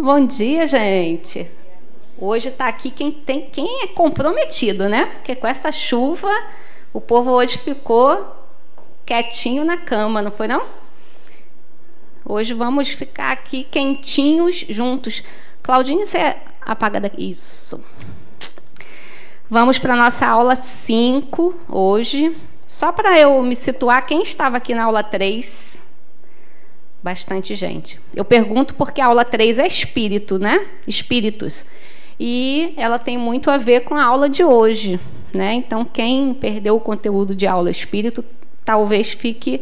Bom dia, gente. Hoje está aqui quem é comprometido, né? Porque com essa chuva, o povo hoje ficou quietinho na cama, não foi não? Hoje vamos ficar aqui quentinhos juntos. Claudinha, você apaga daqui. Isso. Vamos para a nossa aula 5 hoje. Só para eu me situar, quem estava aqui na aula 3? Bastante gente. Eu pergunto porque a aula 3 é espírito, né? Espíritos. E ela tem muito a ver com a aula de hoje, né? Então, quem perdeu o conteúdo de aula espírito, talvez fique,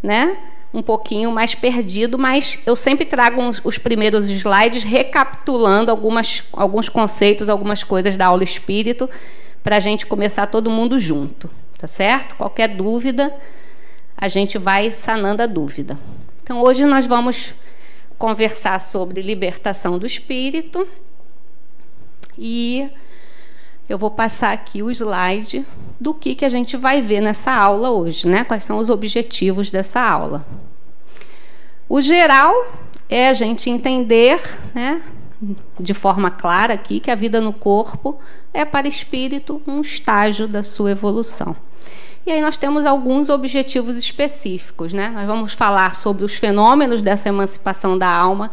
né, um pouquinho mais perdido, mas eu sempre trago os primeiros slides recapitulando alguns conceitos, algumas coisas da aula espírito, para a gente começar todo mundo junto, tá certo? Qualquer dúvida, a gente vai sanando a dúvida. Então, hoje nós vamos conversar sobre libertação do espírito e eu vou passar aqui o slide do que a gente vai ver nessa aula hoje, né? Quais são os objetivos dessa aula. O geral é a gente entender, né, de forma clara aqui, que a vida no corpo é para espírito um estágio da sua evolução. E aí nós temos alguns objetivos específicos, né? Nós vamos falar sobre os fenômenos dessa emancipação da alma,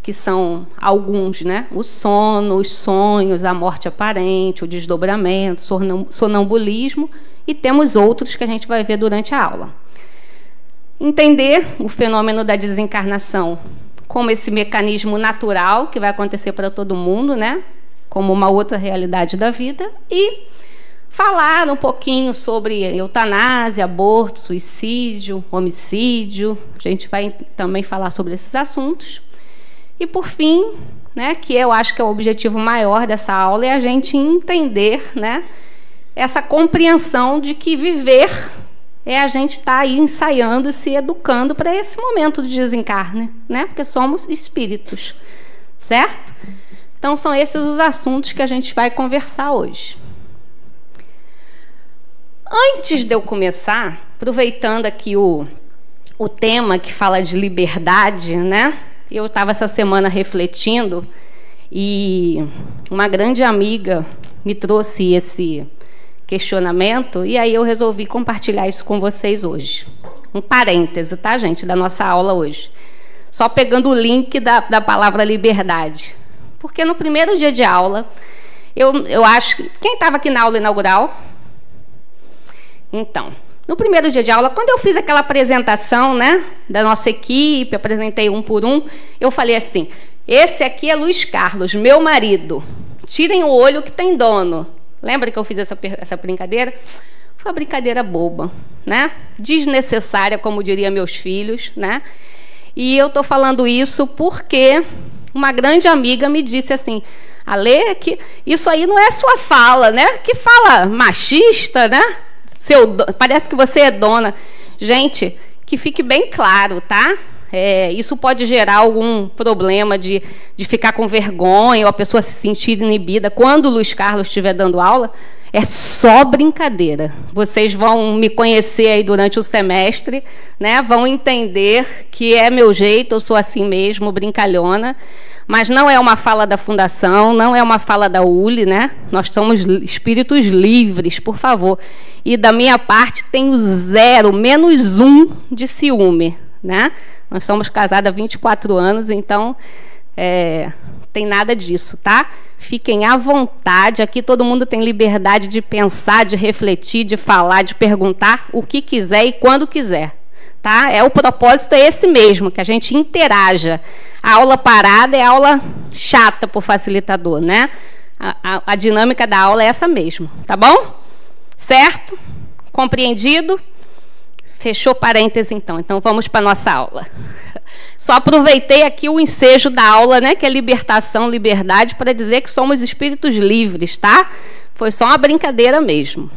que são alguns, né? O sono, os sonhos, a morte aparente, o desdobramento, sonambulismo, e temos outros que a gente vai ver durante a aula. Entender o fenômeno da desencarnação como esse mecanismo natural que vai acontecer para todo mundo, né? Como uma outra realidade da vida, e falar um pouquinho sobre eutanásia, aborto, suicídio, homicídio. A gente vai também falar sobre esses assuntos. E, por fim, né, que eu acho que é o objetivo maior dessa aula, é a gente entender, né, essa compreensão de que viver é a gente estar aí ensaiando e se educando para esse momento de desencarne, né, porque somos espíritos, certo? Então, são esses os assuntos que a gente vai conversar hoje. Antes de eu começar, aproveitando aqui o tema que fala de liberdade, né? Eu estava essa semana refletindo e uma grande amiga me trouxe esse questionamento e aí eu resolvi compartilhar isso com vocês hoje. Um parêntese, tá, gente, da nossa aula hoje. Só pegando o link da palavra liberdade. Porque no primeiro dia de aula, eu acho que... Quem estava aqui na aula inaugural? Então, no primeiro dia de aula, quando eu fiz aquela apresentação, né, da nossa equipe, apresentei um por um, eu falei assim, esse aqui é Luiz Carlos, meu marido, tirem o olho que tem dono. Lembra que eu fiz essa brincadeira? Foi uma brincadeira boba, né? Desnecessária, como diriam meus filhos, né? E eu estou falando isso porque uma grande amiga me disse assim, Alê, que isso aí não é sua fala, né? Que fala machista, né? Parece que você é dona. Gente, que fique bem claro, tá? Isso pode gerar algum problema de ficar com vergonha ou a pessoa se sentir inibida. Quando o Luiz Carlos estiver dando aula, é só brincadeira. Vocês vão me conhecer aí durante o semestre, né? Vão entender que é meu jeito, eu sou assim mesmo, brincalhona. Mas não é uma fala da Fundação, não é uma fala da ULI, né? Nós somos espíritos livres, por favor. E da minha parte tenho -1 de ciúme, né? Nós somos casados há 24 anos, então tem nada disso, tá? Fiquem à vontade, aqui todo mundo tem liberdade de pensar, de refletir, de falar, de perguntar o que quiser e quando quiser. Tá? O propósito é esse mesmo, que a gente interaja. A aula parada é aula chata por facilitador, né? A dinâmica da aula é essa mesmo, tá bom? Certo? Compreendido? Fechou parêntese, então. Então, vamos para a nossa aula. Só aproveitei aqui o ensejo da aula, né? Que é libertação, liberdade, para dizer que somos espíritos livres, tá? Foi só uma brincadeira mesmo.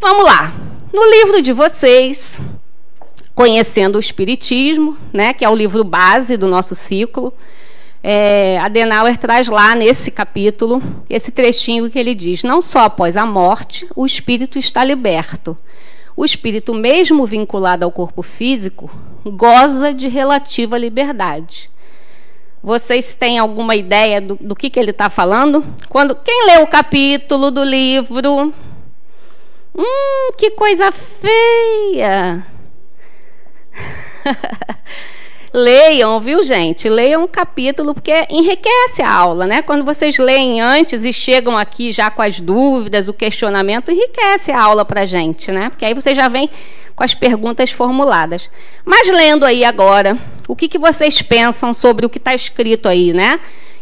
Vamos lá. No livro de vocês, Conhecendo o Espiritismo, né, que é o livro base do nosso ciclo, Adenauer traz lá nesse capítulo esse trechinho que ele diz: não só após a morte o espírito está liberto. O espírito, mesmo vinculado ao corpo físico, goza de relativa liberdade. Vocês têm alguma ideia do que ele está falando? Quem leu o capítulo do livro? Que coisa feia! Leiam, viu, gente? Leiam o capítulo, porque enriquece a aula, né? Quando vocês leem antes e chegam aqui já com as dúvidas, o questionamento, enriquece a aula para a gente, né? Porque aí você já vem com as perguntas formuladas. Mas lendo aí agora, o que que vocês pensam sobre o que está escrito aí, né?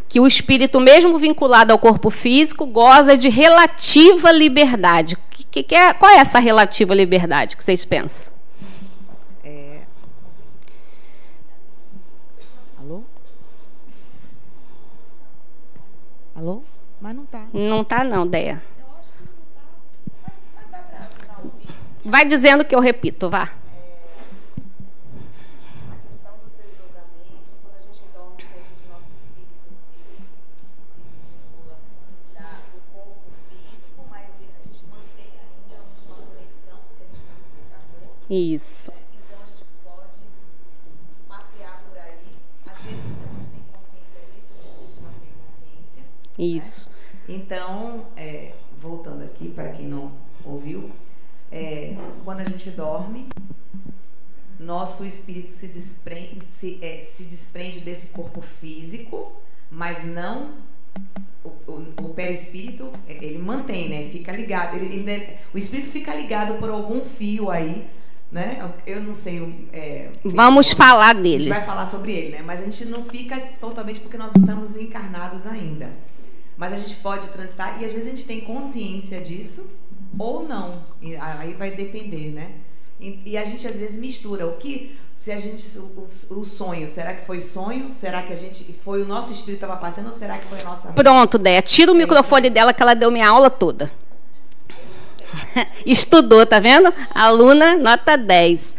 Que o espírito, mesmo vinculado ao corpo físico, goza de relativa liberdade. Qual é essa relativa liberdade que vocês pensam? Alô? Alô? Mas não tá. Não tá não, Déia. Vai dizendo que eu repito, vá. A questão do desdobramento, quando a gente dorme, nosso espírito se desvincula do corpo físico, mas a gente mantém ainda uma conexão, porque a gente não se encarnou. Isso. Então a gente pode passear por aí. Às vezes a gente tem consciência disso, às vezes a gente não tem consciência. Isso. Né? Então, voltando aqui, para quem não ouviu, quando a gente dorme, nosso espírito se desprende desse corpo físico, mas não o perispírito, ele mantém, né? Fica ligado. O espírito fica ligado por algum fio aí, né? Eu não sei. Vamos falar dele. A gente vai falar sobre ele, né? Mas a gente não fica totalmente porque nós estamos encarnados ainda. Mas a gente pode transitar e às vezes a gente tem consciência disso ou não. Aí vai depender, né? E a gente às vezes mistura o sonho, será que foi sonho? Será que foi o nosso espírito que estava passando ou será que foi a nossa mente? Pronto, Déia, tira o microfone dela que ela deu minha aula toda. Estudou, tá vendo? Aluna, nota 10.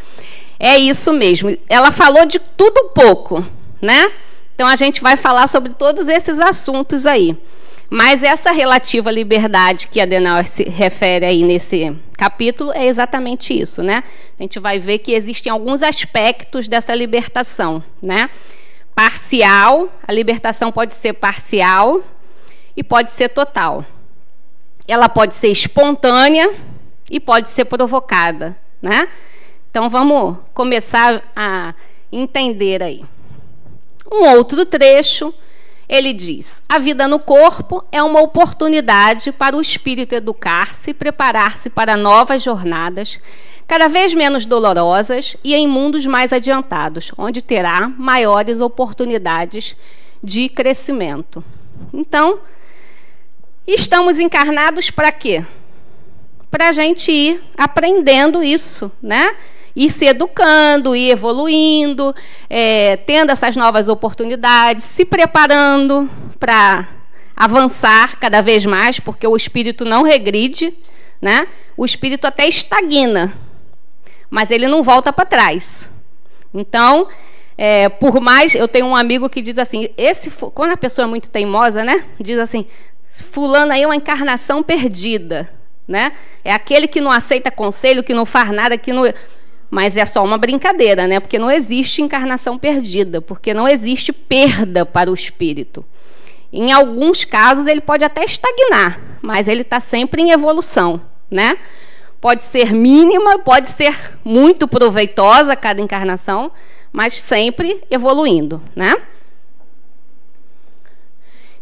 É isso mesmo. Ela falou de tudo um pouco, né? Então a gente vai falar sobre todos esses assuntos aí. Mas essa relativa liberdade que a Adenauer se refere aí nesse capítulo é exatamente isso, né? A gente vai ver que existem alguns aspectos dessa libertação, né? Parcial, a libertação pode ser parcial e pode ser total. Ela pode ser espontânea e pode ser provocada, né? Então vamos começar a entender aí. Um outro trecho. Ele diz: a vida no corpo é uma oportunidade para o espírito educar-se e preparar-se para novas jornadas, cada vez menos dolorosas e em mundos mais adiantados, onde terá maiores oportunidades de crescimento. Então, estamos encarnados para quê? Para a gente ir aprendendo isso, né? Ir se educando, ir evoluindo, tendo essas novas oportunidades, se preparando para avançar cada vez mais, porque o espírito não regride, né? O espírito até estagna, mas ele não volta para trás. Então, por mais... Eu tenho um amigo que diz assim, quando a pessoa é muito teimosa, né? Diz assim, fulano aí é uma encarnação perdida, né? É aquele que não aceita conselho, que não faz nada, que não... Mas é só uma brincadeira, né? Porque não existe encarnação perdida, porque não existe perda para o espírito. Em alguns casos, ele pode até estagnar, mas ele está sempre em evolução, né? Pode ser mínima, pode ser muito proveitosa cada encarnação, mas sempre evoluindo, né?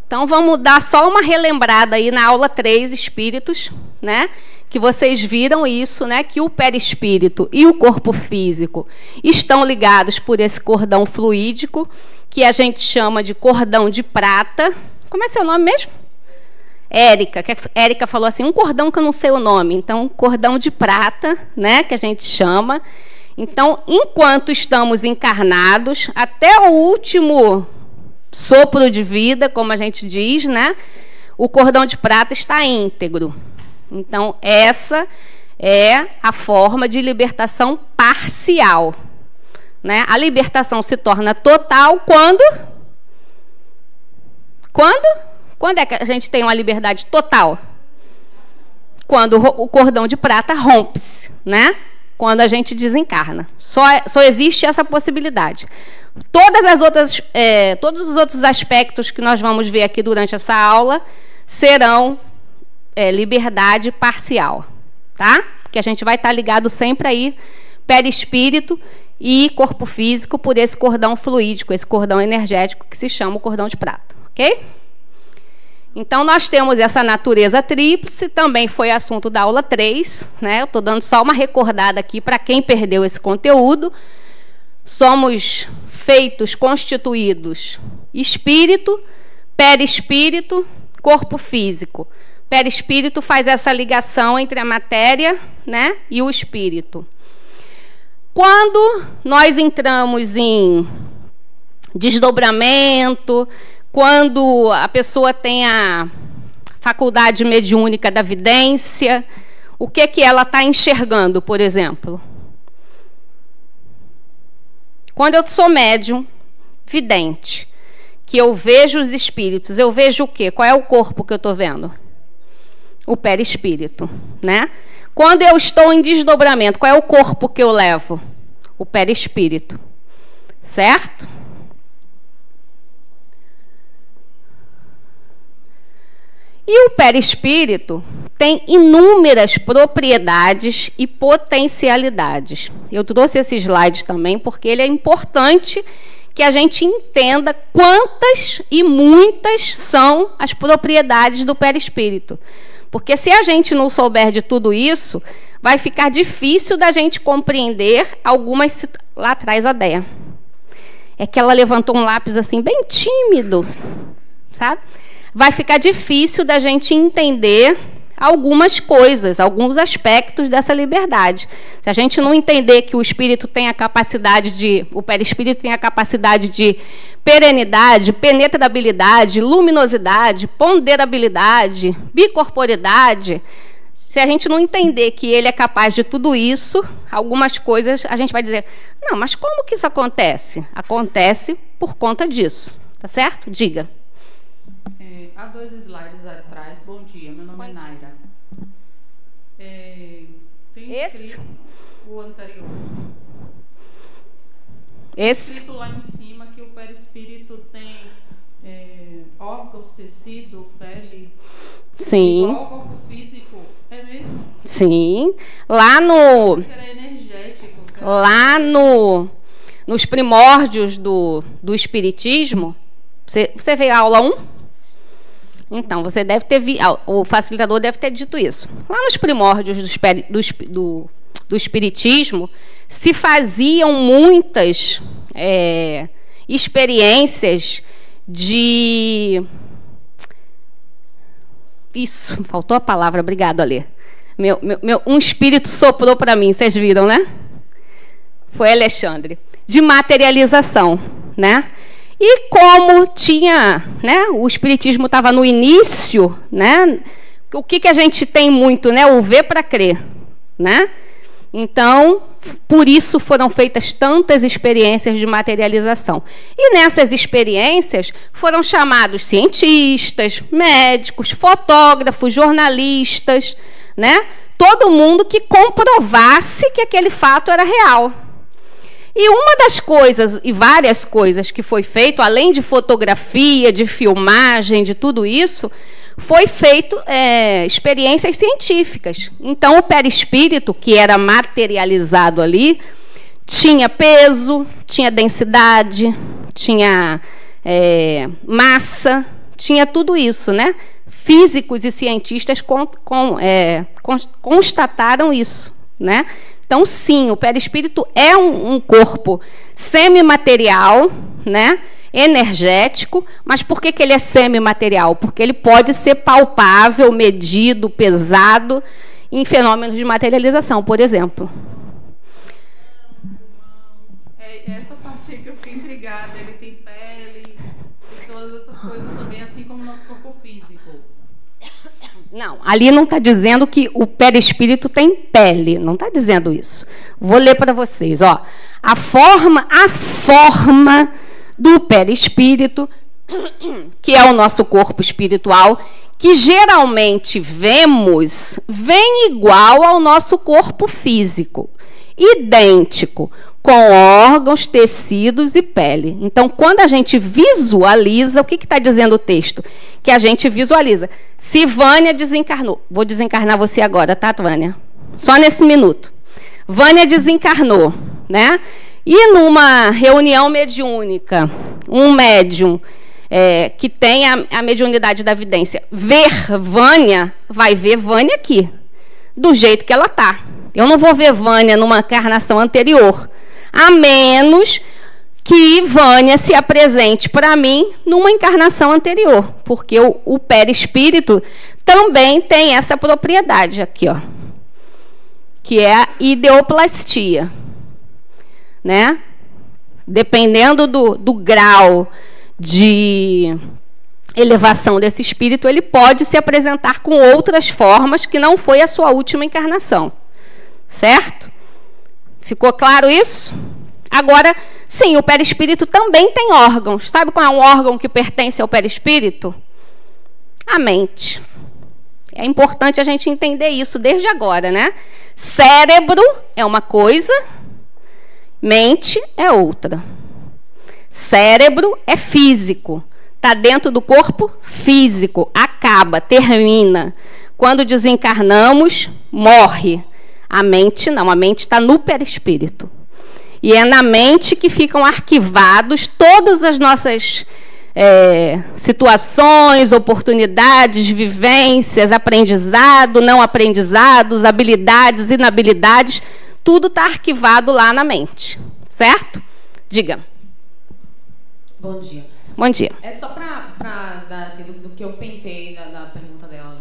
Então, vamos dar só uma relembrada aí na aula 3, Espíritos, né? Que vocês viram isso, né? Que o perispírito e o corpo físico estão ligados por esse cordão fluídico, que a gente chama de cordão de prata. Como é seu nome mesmo? Érica. Érica falou assim, um cordão que eu não sei o nome. Então, cordão de prata, né? Que a gente chama. Então, enquanto estamos encarnados, até o último sopro de vida, como a gente diz, né? O cordão de prata está íntegro. Então, essa é a forma de libertação parcial, né? A libertação se torna total quando? Quando é que a gente tem uma liberdade total? Quando o cordão de prata rompe-se, né? Quando a gente desencarna. Só existe essa possibilidade. todos os outros aspectos que nós vamos ver aqui durante essa aula serão liberdade parcial, tá? Que a gente vai estar ligado sempre aí, perispírito e corpo físico, por esse cordão fluídico, esse cordão energético que se chama o cordão de prata, ok? Então, nós temos essa natureza tríplice, também foi assunto da aula 3, né? Eu estou dando só uma recordada aqui para quem perdeu esse conteúdo. Somos feitos, constituídos, espírito, perispírito, corpo físico. Perispírito faz essa ligação entre a matéria, né, e o espírito. Quando nós entramos em desdobramento, quando a pessoa tem a faculdade mediúnica da vidência, o que ela está enxergando, por exemplo? Quando eu sou médium, vidente, que eu vejo os espíritos, eu vejo o quê? Qual é o corpo que eu estou vendo? O perispírito, né? Quando eu estou em desdobramento, qual é o corpo que eu levo? O perispírito, certo? E o perispírito tem inúmeras propriedades e potencialidades. Eu trouxe esse slide também porque ele é importante que a gente entenda quantas e muitas são as propriedades do perispírito. Porque se a gente não souber de tudo isso, vai ficar difícil da gente compreender algumas... Lá atrás, a Déia. É que ela levantou um lápis assim, bem tímido, sabe? Vai ficar difícil da gente entender algumas coisas, alguns aspectos dessa liberdade. Se a gente não entender que o espírito tem a capacidade de... O perispírito tem a capacidade de perenidade, penetrabilidade, luminosidade, ponderabilidade, bicorporidade... Se a gente não entender que ele é capaz de tudo isso, algumas coisas a gente vai dizer, não, mas como que isso acontece? Acontece por conta disso, tá certo? Diga. Há 2 slides atrás, bom dia, meu nome é Naira. Tem escrito o anterior. Esse? Escrito lá em cima que o perispírito tem órgãos, tecido, pele. Sim. Igual ao corpo físico. É mesmo? Sim. Lá no... Era energético. Lá nos primórdios do espiritismo, você veio à aula 1? Então, você deve ter o facilitador deve ter dito isso. Lá nos primórdios do espiritismo, se faziam muitas experiências de... Isso, faltou a palavra, obrigado, Alê. Um espírito soprou para mim, vocês viram, né? Foi Alexandre. De materialização, né? E como tinha, né? O espiritismo estava no início, né? O que a gente tem muito, né? O ver para crer, né? Então, por isso foram feitas tantas experiências de materialização. E nessas experiências foram chamados cientistas, médicos, fotógrafos, jornalistas, né? Todo mundo que comprovasse que aquele fato era real. E uma das coisas, e várias coisas que foi feito, além de fotografia, de filmagem, de tudo isso, foi feito experiências científicas. Então, o perispírito, que era materializado ali, tinha peso, tinha densidade, tinha massa, tinha tudo isso, né? Físicos e cientistas constataram isso, né? Então, sim, o perispírito é um corpo semimaterial, né? Energético, mas por que ele é semimaterial? Porque ele pode ser palpável, medido, pesado em fenômenos de materialização, por exemplo. Essa parte aí que eu fiquei intrigada, ele tem pele, tem todas essas coisas também, assim como o nosso corpo físico. Não, ali não está dizendo que o perispírito tem pele, não está dizendo isso. Vou ler para vocês, ó. A forma do perispírito, que é o nosso corpo espiritual, que geralmente vemos, vem igual ao nosso corpo físico, idêntico, com órgãos, tecidos e pele. Então, quando a gente visualiza, o que está dizendo o texto? Que a gente visualiza. Se Vânia desencarnou, vou desencarnar você agora, tá, Vânia? Só nesse minuto. Vânia desencarnou, né? E numa reunião mediúnica, um médium que tem a mediunidade da vidência, ver Vânia, vai ver Vânia aqui, do jeito que ela está. Eu não vou ver Vânia numa encarnação anterior, a menos que Vânia se apresente para mim numa encarnação anterior, porque o perispírito também tem essa propriedade aqui, ó, que é a ideoplastia, né? Dependendo do grau de elevação desse espírito, ele pode se apresentar com outras formas que não foi a sua última encarnação. Certo? Ficou claro isso? Agora, sim, o perispírito também tem órgãos. Sabe qual é um órgão que pertence ao perispírito? A mente. É importante a gente entender isso desde agora, né? Cérebro é uma coisa, mente é outra. Cérebro é físico, está dentro do corpo físico, acaba, termina. Quando desencarnamos, morre. A mente não, a mente está no perispírito. E é na mente que ficam arquivados todas as nossas situações, oportunidades, vivências, aprendizado, não aprendizados, habilidades, inabilidades, tudo está arquivado lá na mente. Certo? Diga. Bom dia. Bom dia. É só para dar assim, do que eu pensei na pergunta dela.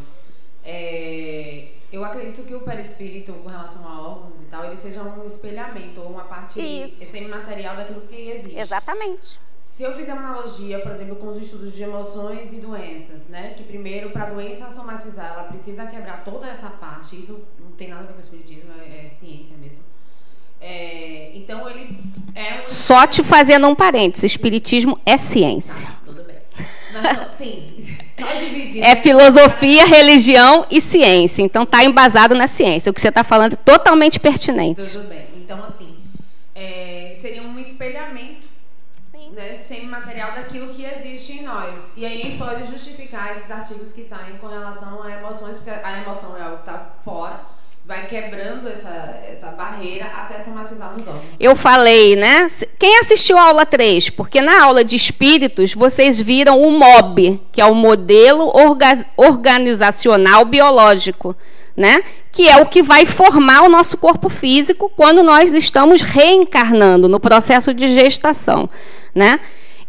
Eu acredito que o perispírito, com relação a órgãos e tal, ele seja um espelhamento ou uma parte semimaterial daquilo que existe. Exatamente. Se eu fizer uma analogia, por exemplo, com os estudos de emoções e doenças, né? Que primeiro, para a doença somatizar, ela precisa quebrar toda essa parte. Isso não tem nada a ver com o espiritismo, é ciência mesmo. Então ele é um... Só te fazendo um parênteses, espiritismo é ciência. Tudo bem. Não, sim, só dividir. É filosofia, religião e ciência. Então está embasado na ciência. O que você está falando é totalmente pertinente. Tudo bem. Então, assim, seria um espelhamento, né, semimaterial daquilo que existe em nós. E aí pode justificar esses artigos que saem com relação a emoções, porque a emoção é algo que está fora, vai quebrando essa barreira até somatizar nos órgãos. Eu falei, né? Quem assistiu a aula 3? Porque na aula de espíritos, vocês viram o MOB, que é o modelo organizacional biológico, né? Que é o que vai formar o nosso corpo físico quando nós estamos reencarnando no processo de gestação, né?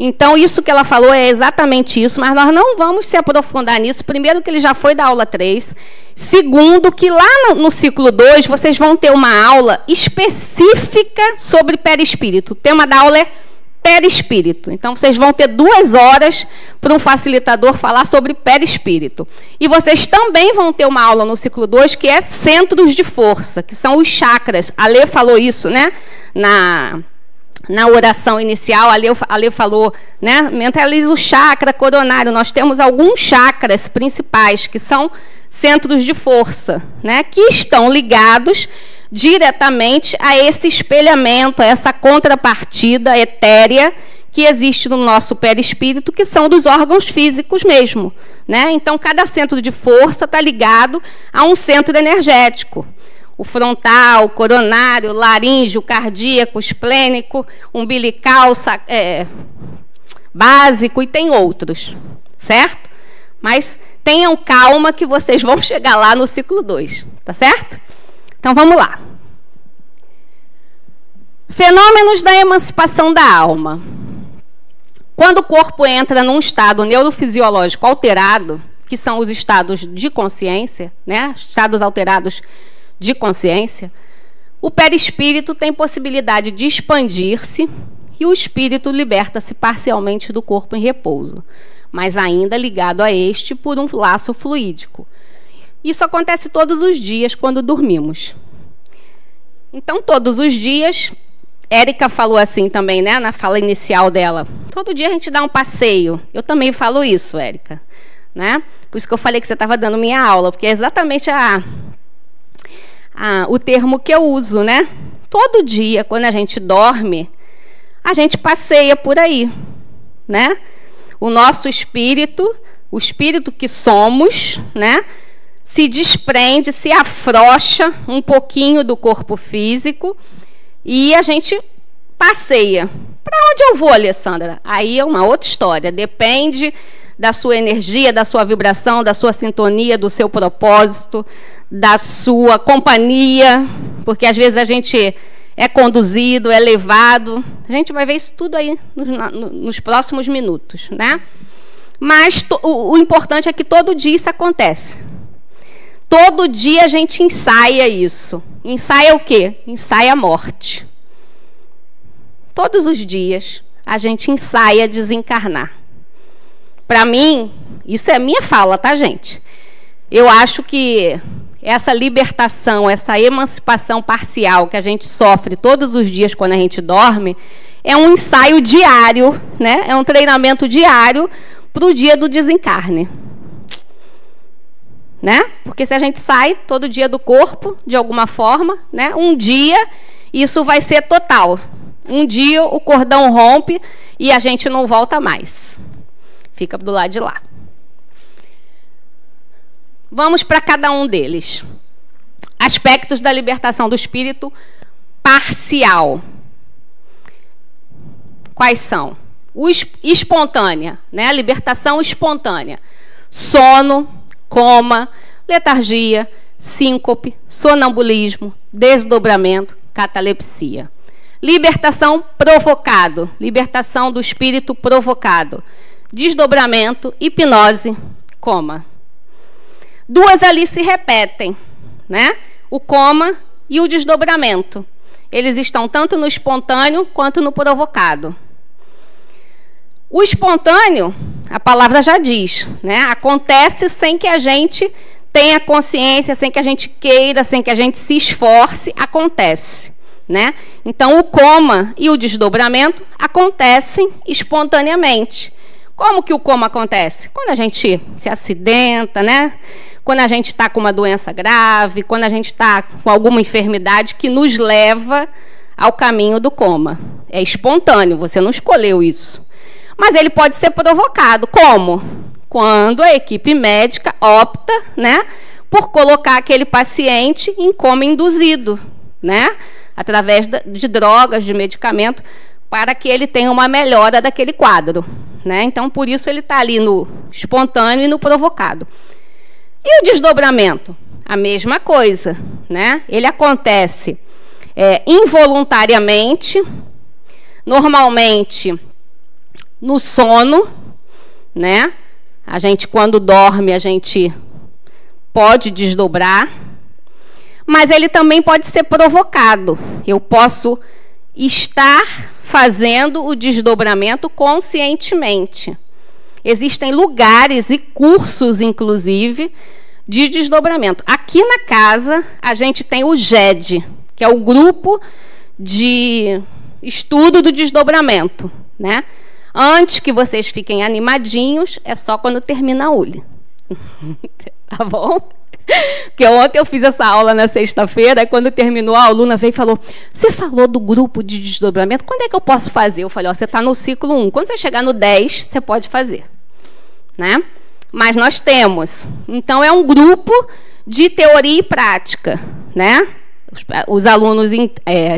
Então, isso que ela falou é exatamente isso, mas nós não vamos se aprofundar nisso. Primeiro, que ele já foi da aula 3. Segundo, que lá no ciclo 2, vocês vão ter uma aula específica sobre perispírito. O tema da aula é perispírito. Então, vocês vão ter 2 horas para um facilitador falar sobre perispírito. E vocês também vão ter uma aula no ciclo 2, que é centros de força, que são os chakras. A Lê falou isso, né? Na oração inicial, a Lê falou, né? Mentaliza o chakra coronário. Nós temos alguns chakras principais, que são centros de força, né? Que estão ligados diretamente a esse espelhamento, a essa contrapartida etérea que existe no nosso perispírito, que são dos órgãos físicos mesmo, né? Então, cada centro de força está ligado a um centro energético. O frontal, o coronário, o laríngeo, o cardíaco, o esplênico, umbilical, básico, e tem outros, certo? Mas tenham calma que vocês vão chegar lá no ciclo 2, tá certo? Então, vamos lá. Fenômenos da emancipação da alma. Quando o corpo entra num estado neurofisiológico alterado, que são os estados de consciência, né? Estados alterados de consciência, o perispírito tem possibilidade de expandir-se e o espírito liberta-se parcialmente do corpo em repouso, mas ainda ligado a este por um laço fluídico. Isso acontece todos os dias quando dormimos. Então, todos os dias, Érica falou assim também, né, na fala inicial dela, todo dia a gente dá um passeio. Eu também falo isso, Érica, né? Por isso que eu falei que você estava dando minha aula, porque é exatamente o termo que eu uso, né? Todo dia, quando a gente dorme, a gente passeia por aí, né? O nosso espírito, o espírito que somos, né, se desprende, se afrouxa um pouquinho do corpo físico e a gente passeia. Para onde eu vou, Alessandra? Aí é uma outra história. Depende da sua energia, da sua vibração, da sua sintonia, do seu propósito, da sua companhia, porque às vezes a gente é conduzido, é levado. A gente vai ver isso tudo aí nos próximos minutos, né? Mas o importante é que todo dia isso acontece. Todo dia a gente ensaia isso. Ensaia o quê? Ensaia a morte. Todos os dias a gente ensaia desencarnar. Para mim, isso é minha fala, tá, gente? Eu acho que essa libertação, essa emancipação parcial que a gente sofre todos os dias quando a gente dorme, é um ensaio diário, né? É um treinamento diário para o dia do desencarne. Né? Porque se a gente sai todo dia do corpo, de alguma forma, né? Um dia isso vai ser total. Um dia o cordão rompe e a gente não volta mais. Fica do lado de lá. Vamos para cada um deles. Aspectos da libertação do espírito parcial. Quais são? Espontânea, né? A libertação espontânea. Sono, coma, letargia, síncope, sonambulismo, desdobramento, catalepsia. Libertação provocado, libertação do espírito provocado. Desdobramento, hipnose, coma. Duas ali se repetem, né? O coma e o desdobramento. Eles estão tanto no espontâneo quanto no provocado. O espontâneo, a palavra já diz, né? Acontece sem que a gente tenha consciência, sem que a gente queira, sem que a gente se esforce, acontece, né? Então, o coma e o desdobramento acontecem espontaneamente. Como que o coma acontece? Quando a gente se acidenta, né? Quando a gente está com uma doença grave, quando a gente está com alguma enfermidade que nos leva ao caminho do coma. É espontâneo, você não escolheu isso. Mas ele pode ser provocado. Como? Quando a equipe médica opta, né, por colocar aquele paciente em coma induzido, né, através de drogas, de medicamento, para que ele tenha uma melhora daquele quadro, né? Então, por isso ele está ali no espontâneo e no provocado. E o desdobramento? A mesma coisa, né? Ele acontece involuntariamente, normalmente no sono, né? A gente, quando dorme, a gente pode desdobrar, mas ele também pode ser provocado. Eu posso estar fazendo o desdobramento conscientemente. Existem lugares e cursos, inclusive, de desdobramento. Aqui na casa, a gente tem o GED, que é o Grupo de Estudo do Desdobramento, né? Antes que vocês fiquem animadinhos, é só quando termina a ULE. Tá bom? Porque ontem eu fiz essa aula na sexta-feira, e quando terminou, a aluna veio e falou: você falou do grupo de desdobramento, quando é que eu posso fazer? Eu falei: ó, você está no ciclo 1, quando você chegar no 10, você pode fazer. Né? Mas nós temos. Então, é um grupo de teoria e prática. Né? Os alunos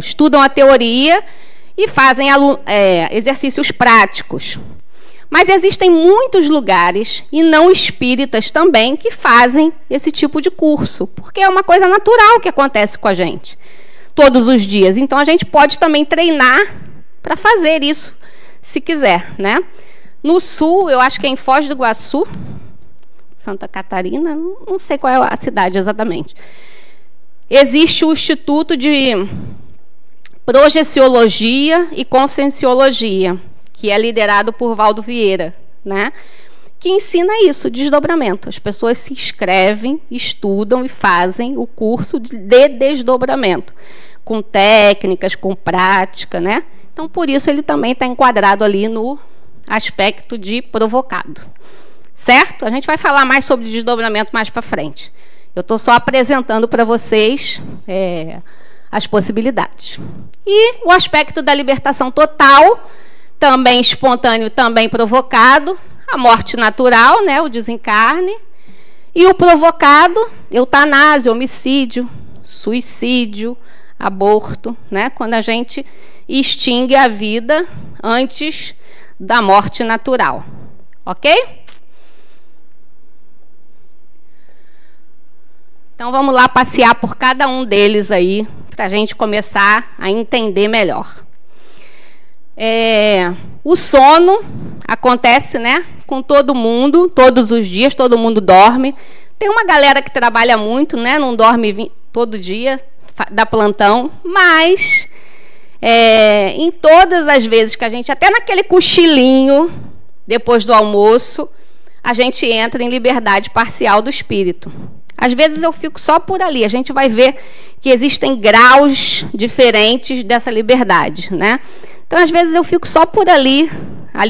estudam a teoria e fazem exercícios práticos. Mas existem muitos lugares, e não espíritas também, que fazem esse tipo de curso, porque é uma coisa natural que acontece com a gente, todos os dias. Então, a gente pode também treinar para fazer isso, se quiser. Né? No Sul, eu acho que é em Foz do Iguaçu, Santa Catarina, não sei qual é a cidade exatamente, existe o Instituto de Projeciologia e Conscienciologia, que é liderado por Valdo Vieira, né? Que ensina isso, desdobramento. As pessoas se inscrevem, estudam e fazem o curso de desdobramento, com técnicas, com prática, né? Então, por isso, ele também está enquadrado ali no aspecto de provocado. Certo? A gente vai falar mais sobre desdobramento mais para frente. Eu estou só apresentando para vocês as possibilidades. E o aspecto da libertação total, também espontâneo, também provocado, a morte natural, né, o desencarne, e o provocado, eutanásia, homicídio, suicídio, aborto, né, quando a gente extingue a vida antes da morte natural. Ok? Então, vamos lá passear por cada um deles aí, para a gente começar a entender melhor. O sono acontece, né, com todo mundo, todos os dias, todo mundo dorme. Tem uma galera que trabalha muito, né, não dorme todo dia, dá plantão, mas em todas as vezes que a gente, até naquele cochilinho, depois do almoço, a gente entra em liberdade parcial do espírito. Às vezes eu fico só por ali. A gente vai ver que existem graus diferentes dessa liberdade, né? Então, às vezes eu fico só por ali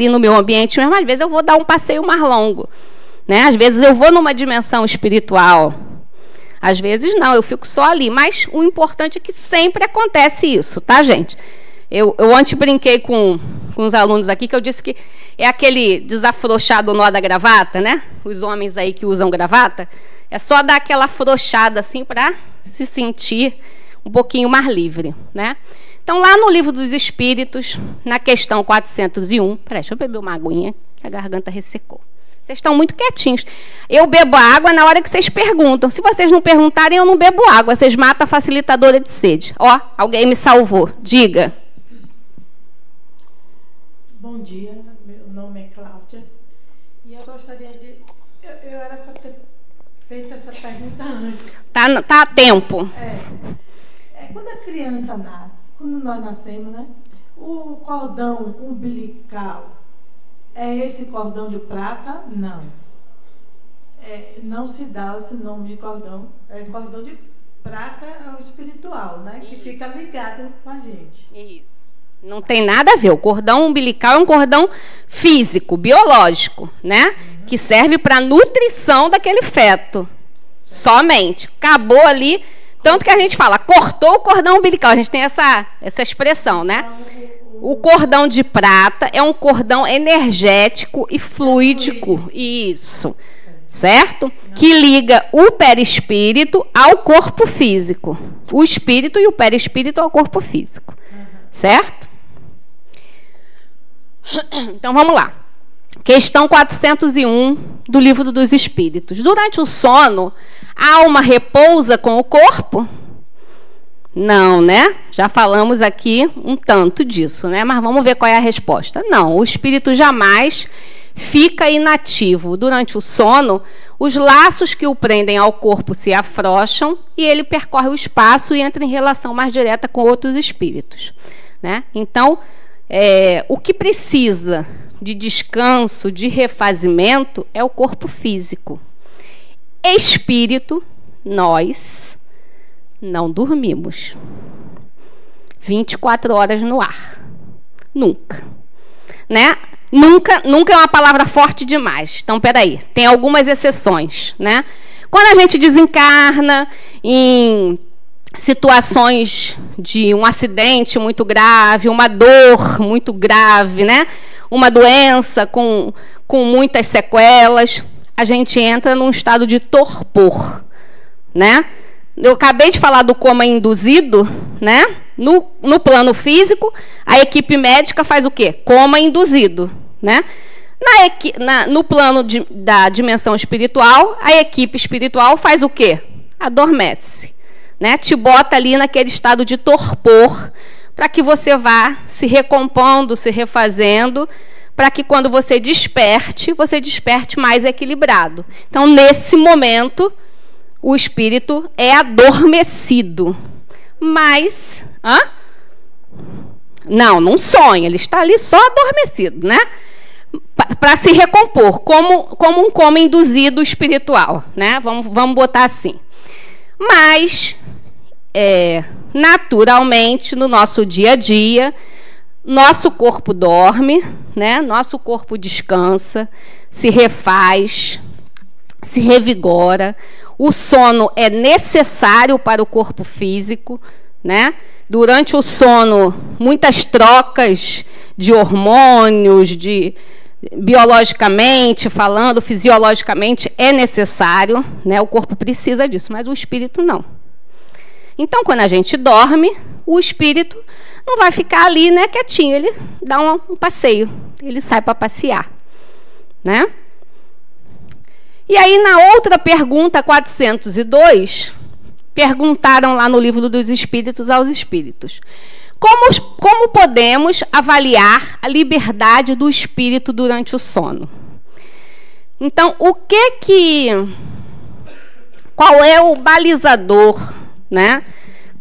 no meu ambiente mesmo. Às vezes eu vou dar um passeio mais longo, né? Às vezes eu vou numa dimensão espiritual. Às vezes não, eu fico só ali. Mas o importante é que sempre acontece isso, tá, gente? Eu ontem brinquei com os alunos aqui, que eu disse que é aquele desafrouxar do nó da gravata, né? Os homens aí que usam gravata, é só dar aquela afrouxada assim para se sentir um pouquinho mais livre, né? Então, lá no Livro dos Espíritos, na questão 401... Peraí, deixa eu beber uma aguinha, que a garganta ressecou. Vocês estão muito quietinhos. Eu bebo água na hora que vocês perguntam. Se vocês não perguntarem, eu não bebo água. Vocês matam a facilitadora de sede. Ó, alguém me salvou. Diga. Bom dia, meu nome é Cláudia. E eu gostaria de... Eu era para ter feito essa pergunta antes. Tá a tempo. Quando a criança nasce, quando nós nascemos, né? O cordão umbilical é esse cordão de prata? Não. Não se dá esse nome de cordão. Cordão de prata é o espiritual, né? Que fica ligado com a gente. Isso. Não tem nada a ver. O cordão umbilical é um cordão físico, biológico, né? Que serve para a nutrição daquele feto. Somente. Acabou ali. Tanto que a gente fala, cortou o cordão umbilical. A gente tem essa expressão, né? O cordão de prata é um cordão energético e fluídico. Isso. Certo? Que liga o perispírito ao corpo físico. O espírito e o perispírito ao corpo físico. Certo? Então, vamos lá. Questão 401 do Livro dos Espíritos. Durante o sono, a alma repousa com o corpo? Não, né? Já falamos aqui um tanto disso, né? Mas vamos ver qual é a resposta. Não, o espírito jamais fica inativo. Durante o sono, os laços que o prendem ao corpo se afrouxam e ele percorre o espaço e entra em relação mais direta com outros espíritos, né? Então, o que precisa de descanso, de refazimento, é o corpo físico. Espírito, nós não dormimos 24 horas no ar. Nunca. Né? Nunca é uma palavra forte demais. Então, peraí, tem algumas exceções, né? Quando a gente desencarna em situações de um acidente muito grave, uma dor muito grave, né? Uma doença com muitas sequelas, a gente entra num estado de torpor, né? Eu acabei de falar do coma induzido, né? No plano físico, a equipe médica faz o quê? Coma induzido, né? No plano da dimensão espiritual, a equipe espiritual faz o quê? Adormece, né? Te bota ali naquele estado de torpor, para que você vá se recompondo, se refazendo, para que quando você desperte mais equilibrado. Então, nesse momento, o espírito é adormecido. Mas, não sonha, ele está ali só adormecido, né? Para se recompor, como um coma induzido espiritual, né? Vamos botar assim. Mas, naturalmente, no nosso dia a dia, nosso corpo dorme, né? Nosso corpo descansa, se refaz, se revigora. O sono é necessário para o corpo físico, né? Durante o sono, muitas trocas de hormônios, biologicamente falando, fisiologicamente, é necessário, né? O corpo precisa disso, mas o espírito não. Então, quando a gente dorme, o espírito não vai ficar ali, né, quietinho, ele dá um passeio, ele sai para passear, né? E aí, na outra pergunta, 402, perguntaram lá no Livro dos Espíritos aos espíritos: como podemos avaliar a liberdade do espírito durante o sono? Então, qual é o balizador, né?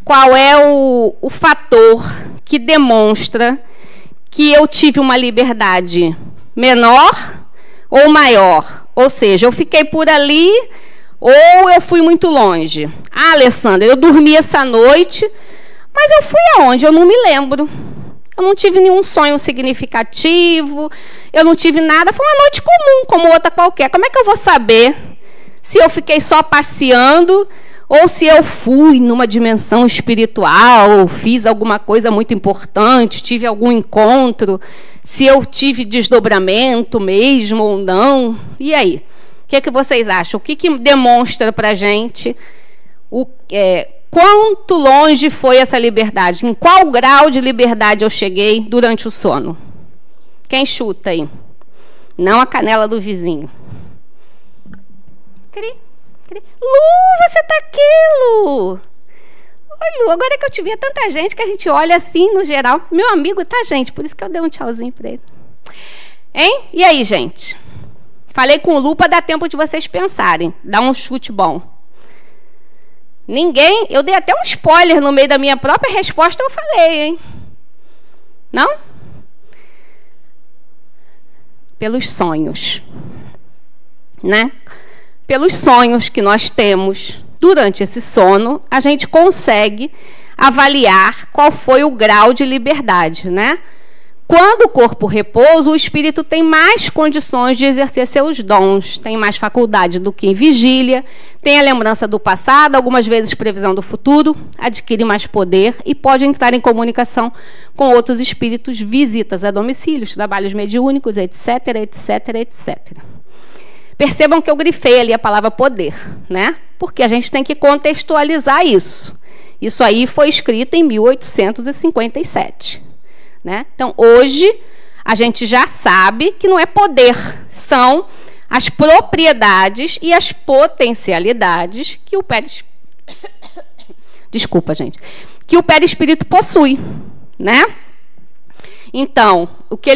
Qual é o fator que demonstra que eu tive uma liberdade menor ou maior? Ou seja, eu fiquei por ali ou eu fui muito longe. Ah, Alessandra, eu dormi essa noite, mas eu fui aonde? Eu não me lembro. Eu não tive nenhum sonho significativo, eu não tive nada. Foi uma noite comum, como outra qualquer. Como é que eu vou saber se eu fiquei só passeando ou se eu fui numa dimensão espiritual, ou fiz alguma coisa muito importante, tive algum encontro, se eu tive desdobramento mesmo ou não? E aí? O que é que vocês acham? O que demonstra para a gente quanto longe foi essa liberdade? Em qual grau de liberdade eu cheguei durante o sono? Quem chuta aí? Não a canela do vizinho. Lu, você tá aqui, Lu. Oi, Lu, agora que eu te vi, é tanta gente que a gente olha assim, no geral. Meu amigo, tá, gente? Por isso que eu dei um tchauzinho para ele. Hein? E aí, gente? Falei com o Lu para dar tempo de vocês pensarem. Dá um chute bom. Ninguém... Eu dei até um spoiler no meio da minha própria resposta, eu falei, hein? Não? Pelos sonhos. Né? Pelos sonhos que nós temos durante esse sono, a gente consegue avaliar qual foi o grau de liberdade, né? Quando o corpo repousa, o espírito tem mais condições de exercer seus dons, tem mais faculdade do que em vigília, tem a lembrança do passado, algumas vezes previsão do futuro, adquire mais poder e pode entrar em comunicação com outros espíritos, visitas a domicílios, trabalhos mediúnicos, etc, etc, etc. Percebam que eu grifei ali a palavra poder, né? Porque a gente tem que contextualizar isso. Isso aí foi escrito em 1857. Né? Então, hoje, a gente já sabe que não é poder, são as propriedades e as potencialidades que o que o perispírito possui, né? Então, o que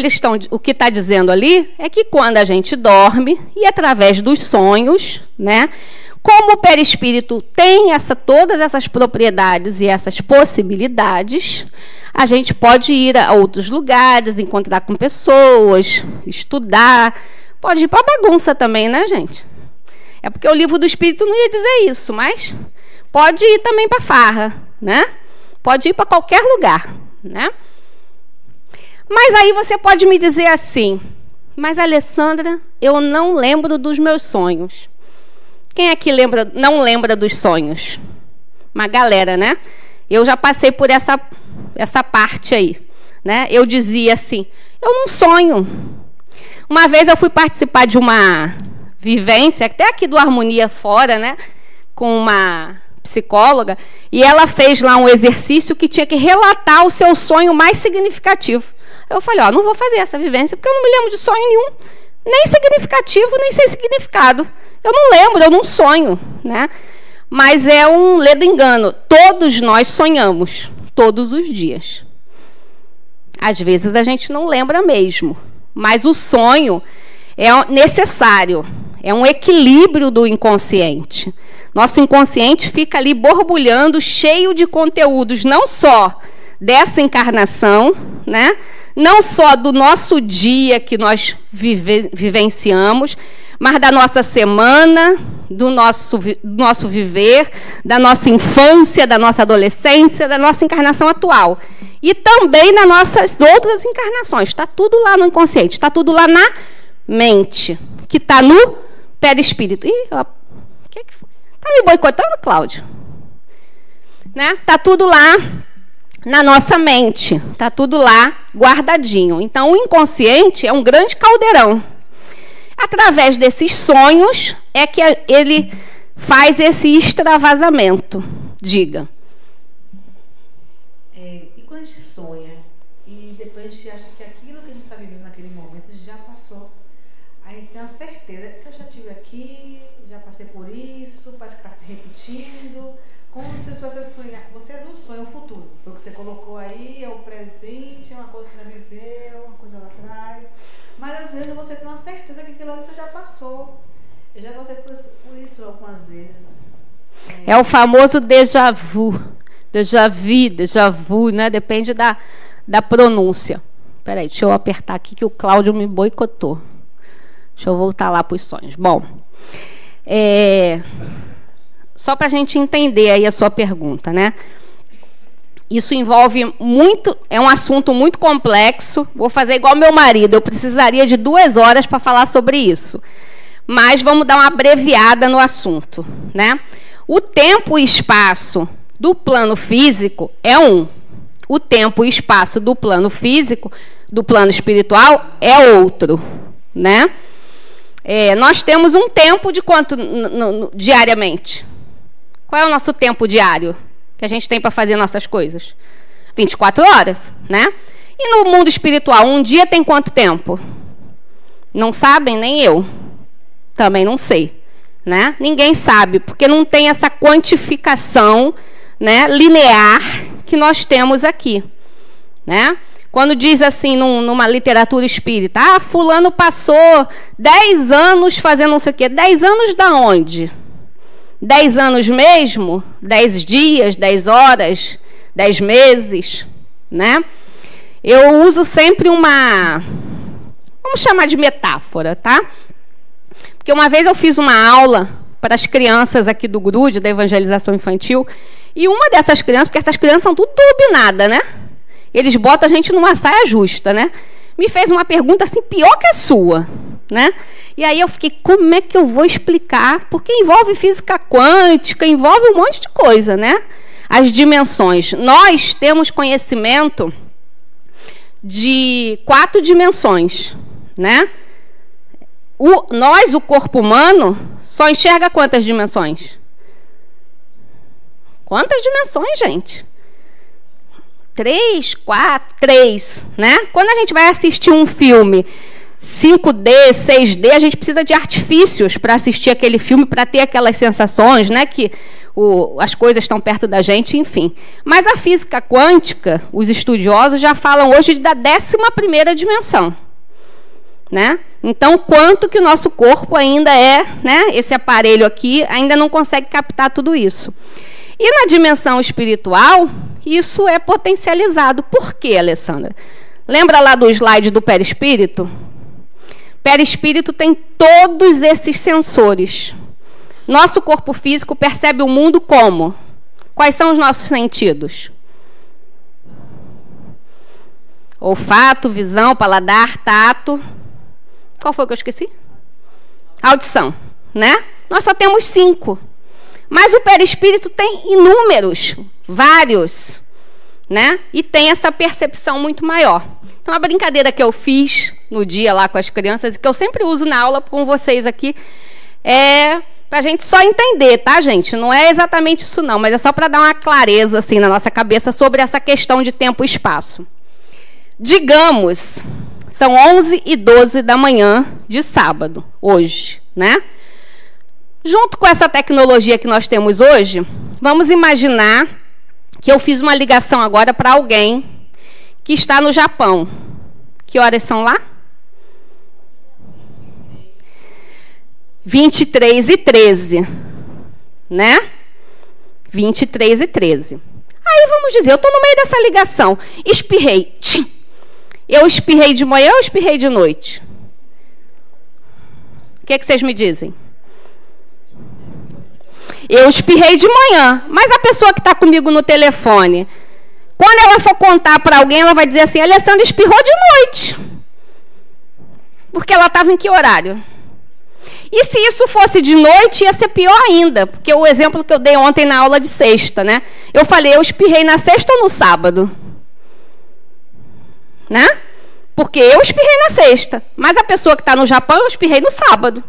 está dizendo ali é que quando a gente dorme e através dos sonhos, né, como o perispírito tem todas essas propriedades e essas possibilidades, a gente pode ir a outros lugares, encontrar com pessoas, estudar, pode ir para a bagunça também, né, gente? É porque o Livro do Espírito não ia dizer isso, mas pode ir também para farra, né? Pode ir para qualquer lugar, né? Mas aí você pode me dizer assim: mas, Alessandra, eu não lembro dos meus sonhos. Quem aqui não lembra dos sonhos? Uma galera, né? Eu já passei por essa parte aí, né? Eu dizia assim: eu não sonho. Uma vez eu fui participar de uma vivência, até aqui do Harmonia Fora, né? Com uma psicóloga, e ela fez lá um exercício que tinha que relatar o seu sonho mais significativo. Eu falei, ó, não vou fazer essa vivência, porque eu não me lembro de sonho nenhum, nem significativo, nem sem significado. Eu não lembro, eu não sonho, né? Mas é um ledo engano. Todos nós sonhamos, todos os dias. Às vezes a gente não lembra mesmo, mas o sonho é necessário, é um equilíbrio do inconsciente. Nosso inconsciente fica ali borbulhando, cheio de conteúdos, não só dessa encarnação, né? Não só do nosso dia que nós vivenciamos, mas da nossa semana, do nosso viver, da nossa infância, da nossa adolescência, da nossa encarnação atual. E também nas nossas outras encarnações. Está tudo lá no inconsciente, está tudo lá na mente, que está no perispírito. Ih, o que foi? Está me boicotando, Cláudio? né? Tá tudo lá na nossa mente, tá tudo lá guardadinho. Então, o inconsciente é um grande caldeirão. Através desses sonhos é que ele faz esse extravasamento. Diga. E quando a gente sonha e depois a gente acha que aquilo que a gente está vivendo naquele momento já passou, aí tem uma certeza, eu já estive aqui, já passei por isso, parece que está se repetindo, como se você sonhar. Você não sonha o futuro, o que você colocou aí é o presente, é uma coisa que você já viveu, uma coisa lá atrás, mas às vezes você tem uma certeza que aquilo ali você já passou. Eu já passei por isso algumas vezes. É o famoso déjà vu. Déjà vu, déjà vu, né? Depende da pronúncia. Peraí, deixa eu apertar aqui que o Cláudio me boicotou. Deixa eu voltar lá para os sonhos. Bom, só para a gente entender aí a sua pergunta, né? Isso envolve muito, é um assunto muito complexo. Vou fazer igual meu marido, eu precisaria de 2 horas para falar sobre isso. Mas vamos dar uma abreviada no assunto, né? O tempo e espaço do plano físico é um. O tempo e espaço do plano físico, do plano espiritual, é outro, né? Nós temos um tempo de quanto diariamente? Qual é o nosso tempo diário que a gente tem para fazer nossas coisas? 24 horas, né? E no mundo espiritual, um dia tem quanto tempo? Não sabem, nem eu. Também não sei, né? Ninguém sabe, porque não tem essa quantificação, né, linear que nós temos aqui, né? Quando diz assim, numa literatura espírita, fulano passou 10 anos fazendo não sei o quê. 10 anos da onde? 10 anos mesmo? 10 dias, 10 horas, 10 meses, né? Eu uso sempre uma, vamos chamar de metáfora, tá? Porque uma vez eu fiz uma aula para as crianças aqui do GRUD, da evangelização infantil, e uma dessas crianças, porque essas crianças são tudo turbinadas, né? Eles botam a gente numa saia justa, né? Me fez uma pergunta assim, pior que a sua, né? E aí eu fiquei, como é que eu vou explicar? Porque envolve física quântica, envolve um monte de coisa, né? As dimensões. Nós temos conhecimento de 4 dimensões, né? O corpo humano, só enxerga quantas dimensões? Quantas dimensões, gente? 3, 4, 3, né? Quando a gente vai assistir um filme 5D, 6D, a gente precisa de artifícios para assistir aquele filme, para ter aquelas sensações, né? Que as coisas estão perto da gente, enfim. Mas a física quântica, os estudiosos já falam hoje da 11ª dimensão, né? Então, quanto que o nosso corpo ainda é, né? Esse aparelho aqui ainda não consegue captar tudo isso. E na dimensão espiritual, isso é potencializado. Por quê, Alessandra? Lembra lá do slide do perispírito? Perispírito tem todos esses sensores. Nosso corpo físico percebe o mundo como? Quais são os nossos sentidos? Olfato, visão, paladar, tato. Qual foi que eu esqueci? Audição, né? Nós só temos 5. Mas o perispírito tem inúmeros, vários, né? E tem essa percepção muito maior. Então, a brincadeira que eu fiz no dia lá com as crianças, e que eu sempre uso na aula com vocês aqui, é para a gente só entender, tá, gente? Não é exatamente isso, não, mas é só para dar uma clareza assim, na nossa cabeça sobre essa questão de tempo e espaço. Digamos, são 11h12 da manhã de sábado, hoje, né? Junto com essa tecnologia que nós temos hoje, vamos imaginar que eu fiz uma ligação agora para alguém que está no Japão. Que horas são lá? 23h13, né? 23h13. Aí vamos dizer, eu estou no meio dessa ligação, espirrei. Tchim. Eu espirrei de manhã ou espirrei de noite? O que é que vocês me dizem? Eu espirrei de manhã, mas a pessoa que está comigo no telefone, quando ela for contar para alguém, ela vai dizer assim, Alessandra espirrou de noite. Porque ela estava em que horário? E se isso fosse de noite, ia ser pior ainda, porque o exemplo que eu dei ontem na aula de sexta, né? Eu falei, eu espirrei na sexta ou no sábado? Né? Porque eu espirrei na sexta, mas a pessoa que está no Japão, eu espirrei no sábado.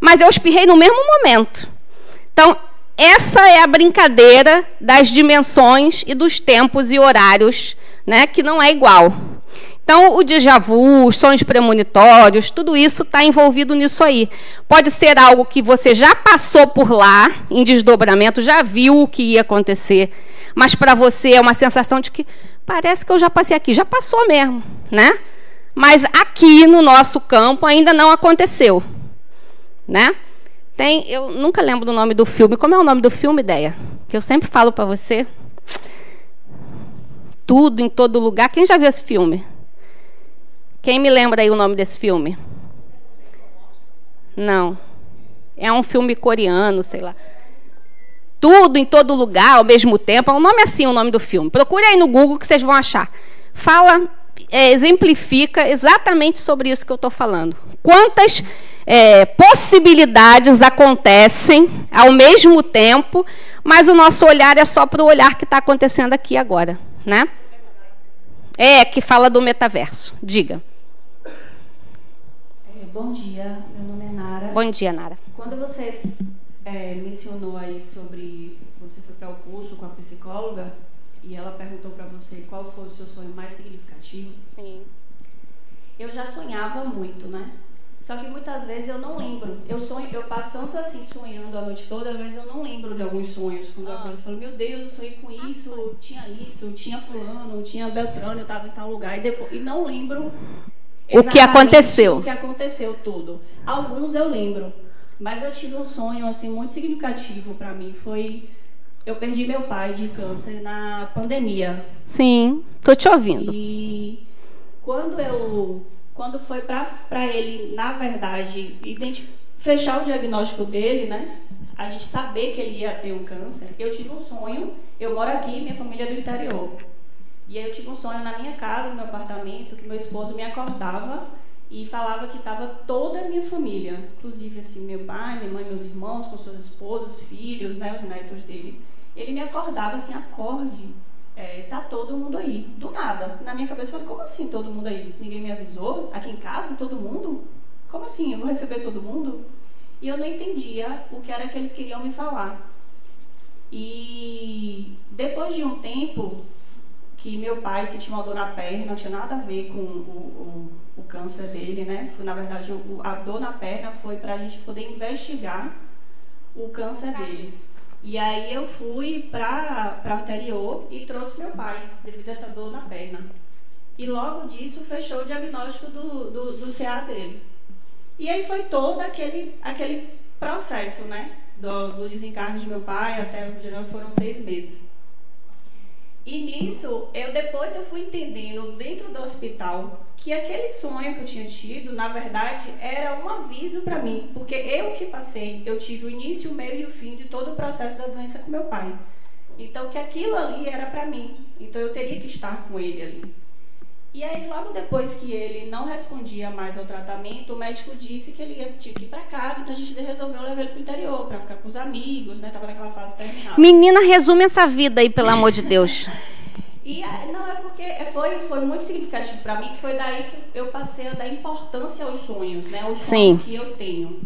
Mas eu espirrei no mesmo momento. Então, essa é a brincadeira das dimensões e dos tempos e horários, né, que não é igual. Então, o déjà vu, os sonhos premonitórios, tudo isso está envolvido nisso aí. Pode ser algo que você já passou por lá, em desdobramento, já viu o que ia acontecer, mas para você é uma sensação de que parece que eu já passei aqui, já passou mesmo, né? Mas aqui no nosso campo ainda não aconteceu, né? Eu nunca lembro do nome do filme. Como é o nome do filme, Ideia? Que eu sempre falo para você. Tudo em todo lugar. Quem já viu esse filme? Quem me lembra aí o nome desse filme? Não. É um filme coreano, sei lá. Tudo em todo lugar, ao mesmo tempo. É um nome assim, o nome do filme. Procure aí no Google que vocês vão achar. Fala, exemplifica exatamente sobre isso que eu estou falando. Quantas possibilidades acontecem ao mesmo tempo, mas o nosso olhar é só para o olhar que está acontecendo aqui agora, né? Que fala do metaverso. Diga. Bom dia, meu nome é Nara. Bom dia, Nara. Quando você mencionou aí sobre quando você foi para o curso com a psicóloga e ela perguntou para você qual foi o seu sonho mais significativo. Sim. Eu já sonhava muito, né? Só que muitas vezes eu não lembro. Eu passo tanto assim sonhando a noite toda, às vezes eu não lembro de alguns sonhos. Quando eu falo, meu Deus, eu sonhei com isso, tinha fulano, tinha Beltrano, eu estava em tal lugar e não lembro o que aconteceu. O que aconteceu tudo. Alguns eu lembro, mas eu tive um sonho assim muito significativo para mim. Eu perdi meu pai de câncer na pandemia. Sim, tô te ouvindo. E quando foi para ele, na verdade, fechar o diagnóstico dele, né? A gente saber que ele ia ter um câncer. Eu tive um sonho. Eu moro aqui, minha família é do interior. E aí eu tive um sonho na minha casa, no meu apartamento, que meu esposo me acordava e falava que estava toda a minha família, inclusive assim, meu pai, minha mãe, meus irmãos, com suas esposas, filhos, né, os netos dele. Ele me acordava assim, acorde, tá todo mundo aí, do nada. Na minha cabeça eu falei, como assim todo mundo aí? Ninguém me avisou? Aqui em casa, todo mundo? Como assim? Eu vou receber todo mundo? E eu não entendia o que era que eles queriam me falar. E depois de um tempo que meu pai sentiu uma dor na perna, não tinha nada a ver com o câncer dele, né? Na verdade, a dor na perna foi para a gente poder investigar o câncer dele. E aí eu fui para o interior e trouxe meu pai, devido a essa dor na perna. E logo disso fechou o diagnóstico do CA dele. E aí foi todo aquele processo, né? Do desencarne de meu pai até o geral foram 6 meses. E nisso, depois eu fui entendendo dentro do hospital que aquele sonho que eu tinha tido, na verdade, era um aviso para mim, porque eu que passei, eu tive o início, o meio e o fim de todo o processo da doença com meu pai. Então, que aquilo ali era para mim, então eu teria que estar com ele ali. E aí, logo depois que ele não respondia mais ao tratamento, o médico disse que ele tinha que ir para casa, então a gente resolveu levar ele para o interior, para ficar com os amigos, né? Tava naquela fase terminal. Menina, resume essa vida aí, pelo amor de Deus. E não, é porque foi muito significativo para mim, que foi daí que eu passei a dar importância aos sonhos, né? Aos sonhos que eu tenho.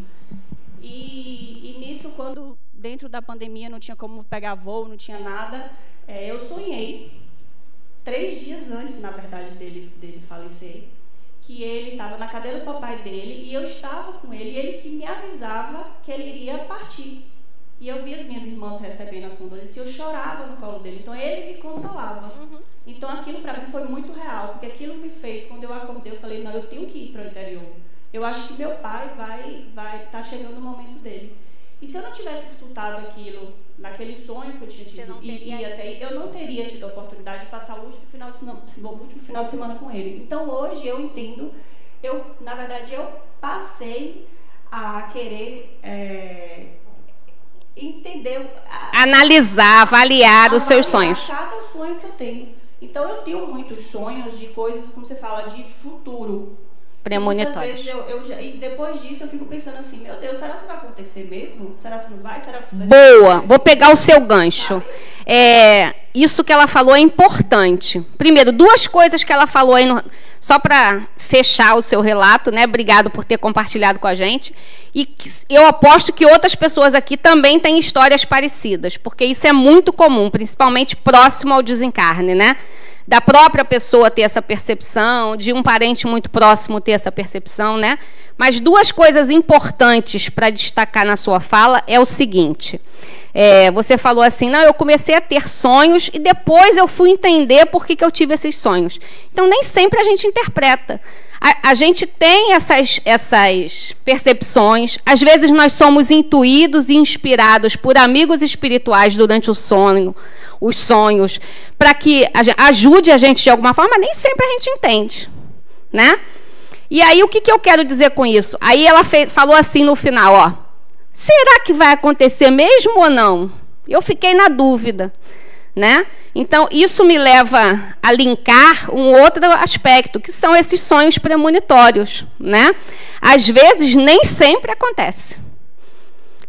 E nisso, quando dentro da pandemia não tinha como pegar voo, não tinha nada, eu sonhei 3 dias antes, na verdade, dele falecer, que ele estava na cadeira do papai dele e eu estava com ele, e ele que me avisava que ele iria partir. E eu via as minhas irmãs recebendo as condolências e eu chorava no colo dele, então ele me consolava. Então aquilo para mim foi muito real, porque aquilo me fez, quando eu acordei, eu falei, não, eu tenho que ir para o interior. Eu acho que meu pai vai tá chegando o momento dele. E se eu não tivesse escutado aquilo, naquele sonho que eu tinha tido, eu não teria tido a oportunidade de passar o último final de semana com ele. Então hoje eu entendo, na verdade eu passei a querer entender, analisar, avaliar os seus sonhos. Cada sonho que eu tenho. Então eu tenho muitos sonhos de coisas, como você fala, de futuro. premonitórios. Muitas vezes e depois disso eu fico pensando assim, meu Deus, será que vai acontecer mesmo? Será que não vai? Será que vai? Boa, vou pegar o seu gancho. Isso que ela falou é importante. Primeiro, duas coisas que ela falou aí, só para fechar o seu relato, né? Obrigado por ter compartilhado com a gente. E eu aposto que outras pessoas aqui também têm histórias parecidas, porque isso é muito comum, principalmente próximo ao desencarne, né? Da própria pessoa ter essa percepção, de um parente muito próximo ter essa percepção, né? Mas duas coisas importantes para destacar na sua fala é o seguinte. Você falou assim, não, eu comecei a ter sonhos e depois eu fui entender por que eu tive esses sonhos. Então, nem sempre a gente interpreta. A gente tem essas percepções, às vezes nós somos intuídos e inspirados por amigos espirituais durante o sono, os sonhos, para que ajude a gente de alguma forma, mas nem sempre a gente entende, né? E aí, o que eu quero dizer com isso? Aí ela falou assim no final, ó, será que vai acontecer mesmo ou não? Eu fiquei na dúvida, né? Então, isso me leva a linkar um outro aspecto, que são esses sonhos premonitórios, né? Às vezes, nem sempre acontece,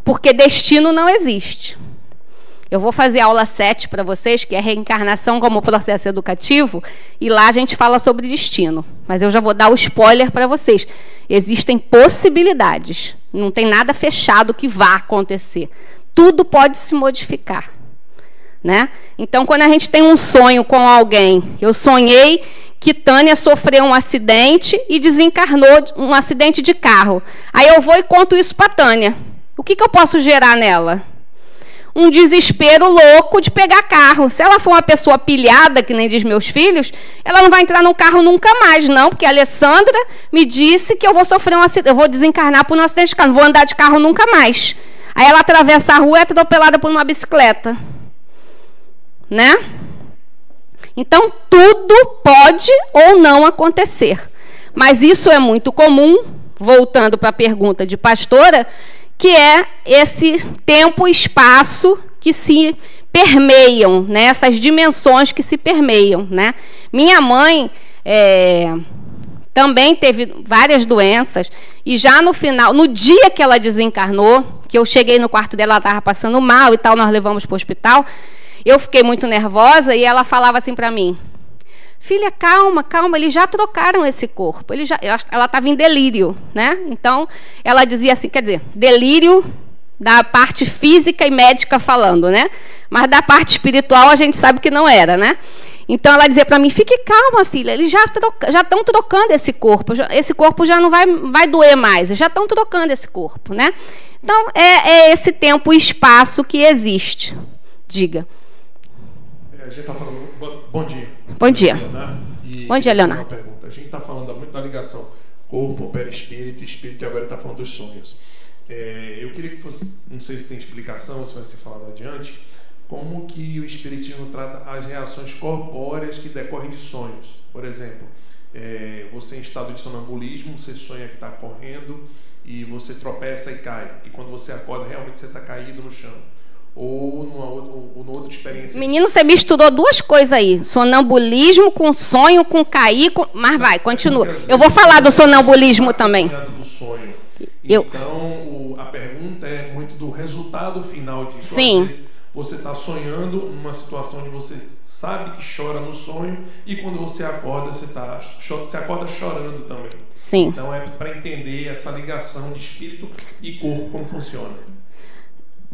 porque destino não existe. Eu vou fazer a aula 7 para vocês, que é reencarnação como processo educativo, e lá a gente fala sobre destino. Mas eu já vou dar o spoiler para vocês. Existem possibilidades, não tem nada fechado que vá acontecer. Tudo pode se modificar. Né? Então, quando a gente tem um sonho com alguém, eu sonhei que Tânia sofreu um acidente e desencarnou, um acidente de carro. Aí eu vou e conto isso para Tânia. O que eu posso gerar nela? Um desespero louco de pegar carro. Se ela for uma pessoa pilhada, que nem diz meus filhos, ela não vai entrar no carro nunca mais, não, porque a Alessandra me disse que eu vou sofrer um acidente, eu vou desencarnar por um acidente de carro, não vou andar de carro nunca mais. Aí ela atravessa a rua e é atropelada por uma bicicleta. Né? Então, tudo pode ou não acontecer. Mas isso é muito comum, voltando para a pergunta de pastora, que é esse tempo e espaço que se permeiam, né? Essas dimensões que se permeiam. Né? Minha mãe também teve várias doenças, e já no final, no dia que ela desencarnou, que eu cheguei no quarto dela, ela estava passando mal e tal, nós levamos para o hospital. Eu fiquei muito nervosa e ela falava assim para mim, filha, calma, calma, eles já trocaram esse corpo. Ela estava em delírio, né? Então, ela dizia assim, quer dizer, delírio da parte física e médica falando, né? Mas da parte espiritual a gente sabe que não era, né? Então, ela dizia para mim, fique calma, filha, eles já estão trocando esse corpo já não vai doer mais, eles já estão trocando esse corpo, né? Então, é esse tempo e espaço que existe. Diga. A gente está falando... Bom dia. Bom dia. Bom dia, Leonardo. A gente está falando muito da ligação corpo, perispírito e espírito, e agora está falando dos sonhos. Eu queria que fosse, não sei se tem explicação, se vai ser falado adiante, como que o espiritismo trata as reações corpóreas que decorrem de sonhos. Por exemplo, você em estado de sonambulismo, você sonha que está correndo e você tropeça e cai. E quando você acorda, realmente você está caído no chão. Ou numa outra experiência. Menino, você misturou duas coisas aí. Sonambulismo com sonho, com cair... Mas vai, continua. Eu vou falar do sonambulismo também. Do sonho. Então, a pergunta é muito do resultado final disso. Sim. Às vezes, você está sonhando numa situação onde você sabe que chora no sonho e quando você acorda, você acorda chorando também. Sim. Então, é para entender essa ligação de espírito e corpo, como funciona.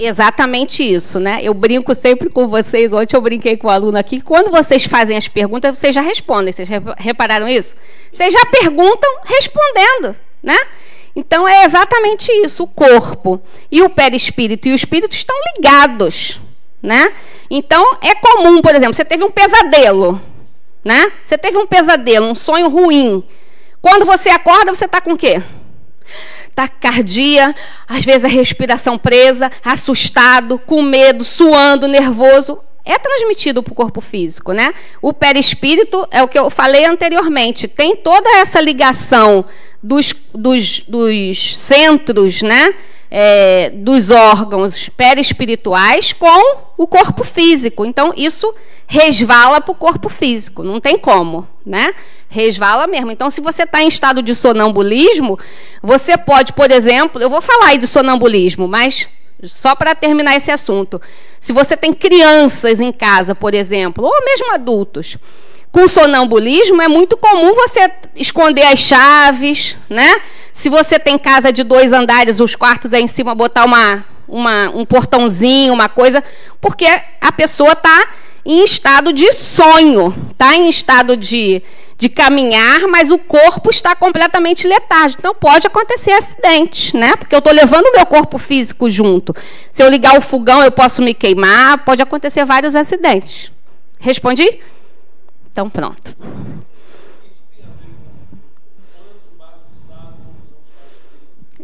Exatamente isso, né? Eu brinco sempre com vocês, ontem eu brinquei com o aluno aqui, quando vocês fazem as perguntas, vocês já respondem, vocês repararam isso? Vocês já perguntam respondendo, né? Então, é exatamente isso, o corpo e o perispírito e o espírito estão ligados, né? Então, é comum, por exemplo, você teve um pesadelo, né? Você teve um pesadelo, um sonho ruim. Quando você acorda, você está com o quê? Taquicardia, às vezes a respiração presa, assustado, com medo, suando, nervoso. É transmitido para o corpo físico, né? O perispírito é o que eu falei anteriormente. Tem toda essa ligação dos centros, né? dos órgãos perispirituais com o corpo físico. Então, isso resvala para o corpo físico, não tem como, né? Resvala mesmo. Então, se você está em estado de sonambulismo, você pode, por exemplo, eu vou falar aí de sonambulismo, mas só para terminar esse assunto, se você tem crianças em casa, por exemplo, ou mesmo adultos, com sonambulismo, é muito comum você esconder as chaves, né? Se você tem casa de 2 andares, os quartos aí em cima, botar um portãozinho, uma coisa, porque a pessoa está em estado de sonho, está em estado de caminhar, mas o corpo está completamente letárgico. Então, pode acontecer acidente, né? Porque eu estou levando o meu corpo físico junto. Se eu ligar o fogão, eu posso me queimar, pode acontecer vários acidentes. Respondi? Então, pronto.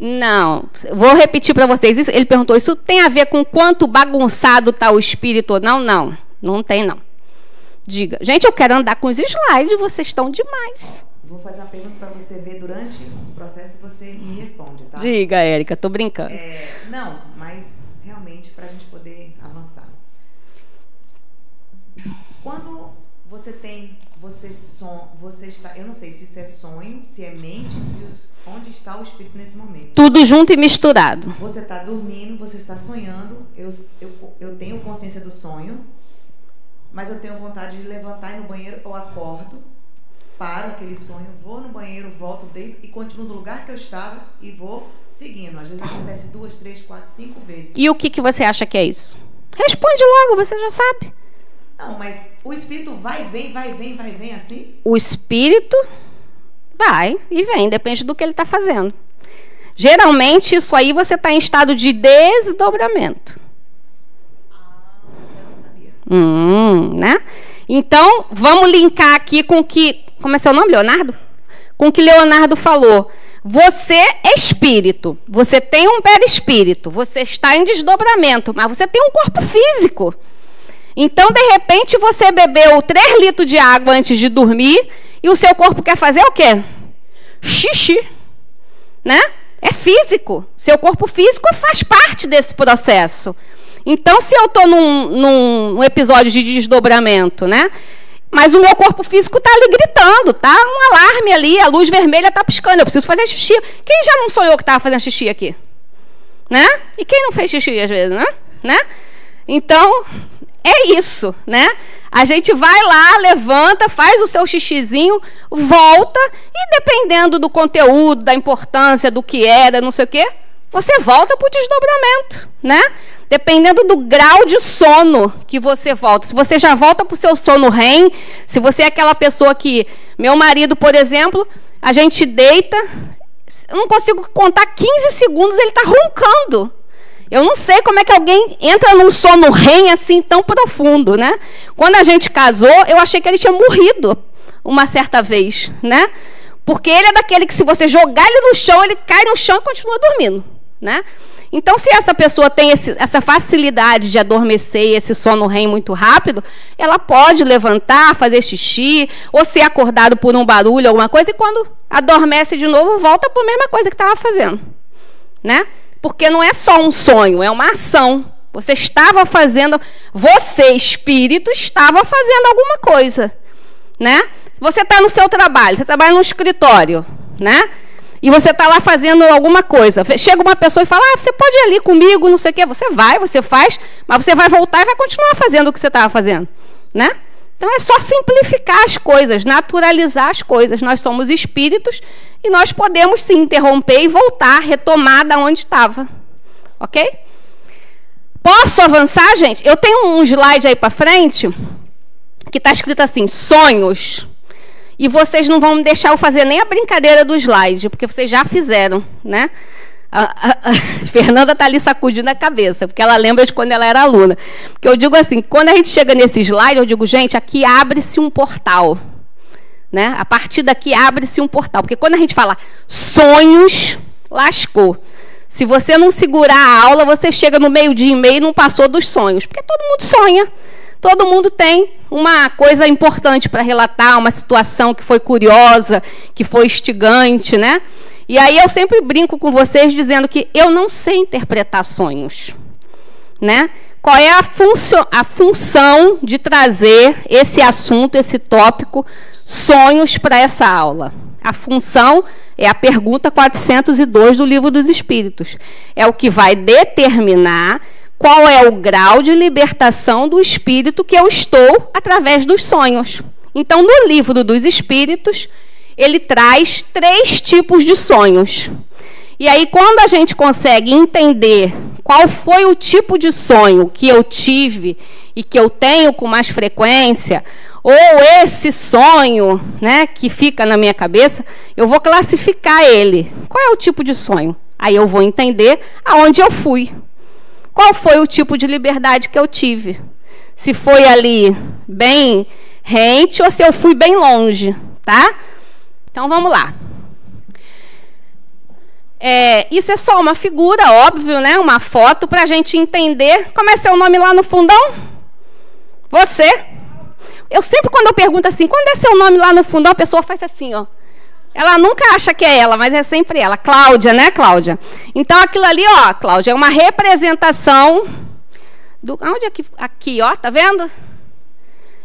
Não, vou repetir para vocês. Isso, ele perguntou, isso tem a ver com quanto bagunçado está o espírito? Não tem, não. Diga. Gente, eu quero andar com os slides, vocês estão demais. Vou fazer uma pergunta para você ver durante o processo e você me responde, tá? Diga, Érica, estou brincando. Não, mas realmente para a gente poder avançar. Quando você está, eu não sei se isso é sonho, se é mente, onde está o espírito nesse momento. Tudo junto e misturado. Você está dormindo, você está sonhando, eu tenho consciência do sonho, mas eu tenho vontade de levantar e ir no banheiro, eu acordo, paro aquele sonho, vou no banheiro, volto, deito e continuo no lugar que eu estava e vou seguindo. Às vezes acontece 2, 3, 4, 5 vezes. E o que você acha que é isso? Responde logo, você já sabe. Não, mas o espírito vai, vem assim? O espírito vai e vem, depende do que ele está fazendo. Geralmente, isso aí você está em estado de desdobramento. Né? Então, vamos linkar aqui com o que... Como é seu nome, Leonardo? Com o que Leonardo falou. Você é espírito, você tem um perispírito, você está em desdobramento, mas você tem um corpo físico. Então, de repente, você bebeu 3 litros de água antes de dormir e o seu corpo quer fazer o quê? Xixi. Né? É físico. Seu corpo físico faz parte desse processo. Então, se eu estou num episódio de desdobramento, né? Mas o meu corpo físico está ali gritando, tá? Um alarme ali, a luz vermelha está piscando, eu preciso fazer xixi. Quem já não sonhou que estava fazendo xixi aqui? Né? E quem não fez xixi às vezes, né? Então, é isso, né? A gente vai lá, levanta, faz o seu xixizinho, volta, e dependendo do conteúdo, da importância, do que era, não sei o quê, você volta para o desdobramento, né? Dependendo do grau de sono que você volta. Se você já volta para o seu sono REM, se você é aquela pessoa que... Meu marido, por exemplo, a gente deita, eu não consigo contar 15 segundos, ele está roncando. Eu não sei como é que alguém entra num sono REM assim tão profundo, né? Quando a gente casou, eu achei que ele tinha morrido uma certa vez, né? Porque ele é daquele que, se você jogar ele no chão, ele cai no chão e continua dormindo, né? Então, se essa pessoa tem essa facilidade de adormecer e esse sono REM muito rápido, ela pode levantar, fazer xixi, ou ser acordado por um barulho, alguma coisa, e quando adormece de novo, volta para a mesma coisa que estava fazendo, né? Porque não é só um sonho, é uma ação. Você estava fazendo, você, espírito, estava fazendo alguma coisa, né? Você está no seu trabalho, você trabalha no escritório, né? E você está lá fazendo alguma coisa. Chega uma pessoa e fala, você pode ir ali comigo, não sei o quê. Você vai, você faz, mas você vai voltar e vai continuar fazendo o que você estava fazendo, né? Então, é só simplificar as coisas, naturalizar as coisas. Nós somos espíritos e nós podemos, sim, interromper e voltar, retomar da onde estava. Ok? Posso avançar, gente? Eu tenho um slide aí para frente que está escrito assim, sonhos. E vocês não vão me deixar eu fazer nem a brincadeira do slide, porque vocês já fizeram, né? A Fernanda está ali sacudindo a cabeça, porque ela lembra de quando ela era aluna. Porque eu digo assim, quando a gente chega nesse slide, eu digo, gente, aqui abre-se um portal. Né? A partir daqui abre-se um portal. Porque quando a gente fala sonhos, lascou. Se você não segurar a aula, você chega no meio-dia e meio e não passou dos sonhos. Porque todo mundo sonha. Todo mundo tem uma coisa importante para relatar, uma situação que foi curiosa, que foi instigante, né? E aí eu sempre brinco com vocês dizendo que eu não sei interpretar sonhos, né? Qual é a função de trazer esse assunto, esse tópico, sonhos, para essa aula? A função é a pergunta 402 do Livro dos Espíritos. É o que vai determinar qual é o grau de libertação do espírito que eu estou através dos sonhos. Então, no Livro dos Espíritos, ele traz 3 tipos de sonhos. E aí, quando a gente consegue entender qual foi o tipo de sonho que eu tive e que eu tenho com mais frequência, ou esse sonho, né, que fica na minha cabeça, eu vou classificar ele. Qual é o tipo de sonho? Aí eu vou entender aonde eu fui. Qual foi o tipo de liberdade que eu tive? Se foi ali bem rente ou se eu fui bem longe, tá? Então, vamos lá. Isso é só uma figura, óbvio, né? Uma foto para a gente entender. Como é seu nome lá no fundão? Você? Eu sempre, quando eu pergunto assim, quando é seu nome lá no fundão, a pessoa faz assim, ó. Ela nunca acha que é ela, mas é sempre ela. Cláudia, né, Cláudia? Então, aquilo ali, ó, Cláudia, é uma representação do... Onde é que... Aqui, ó, tá vendo?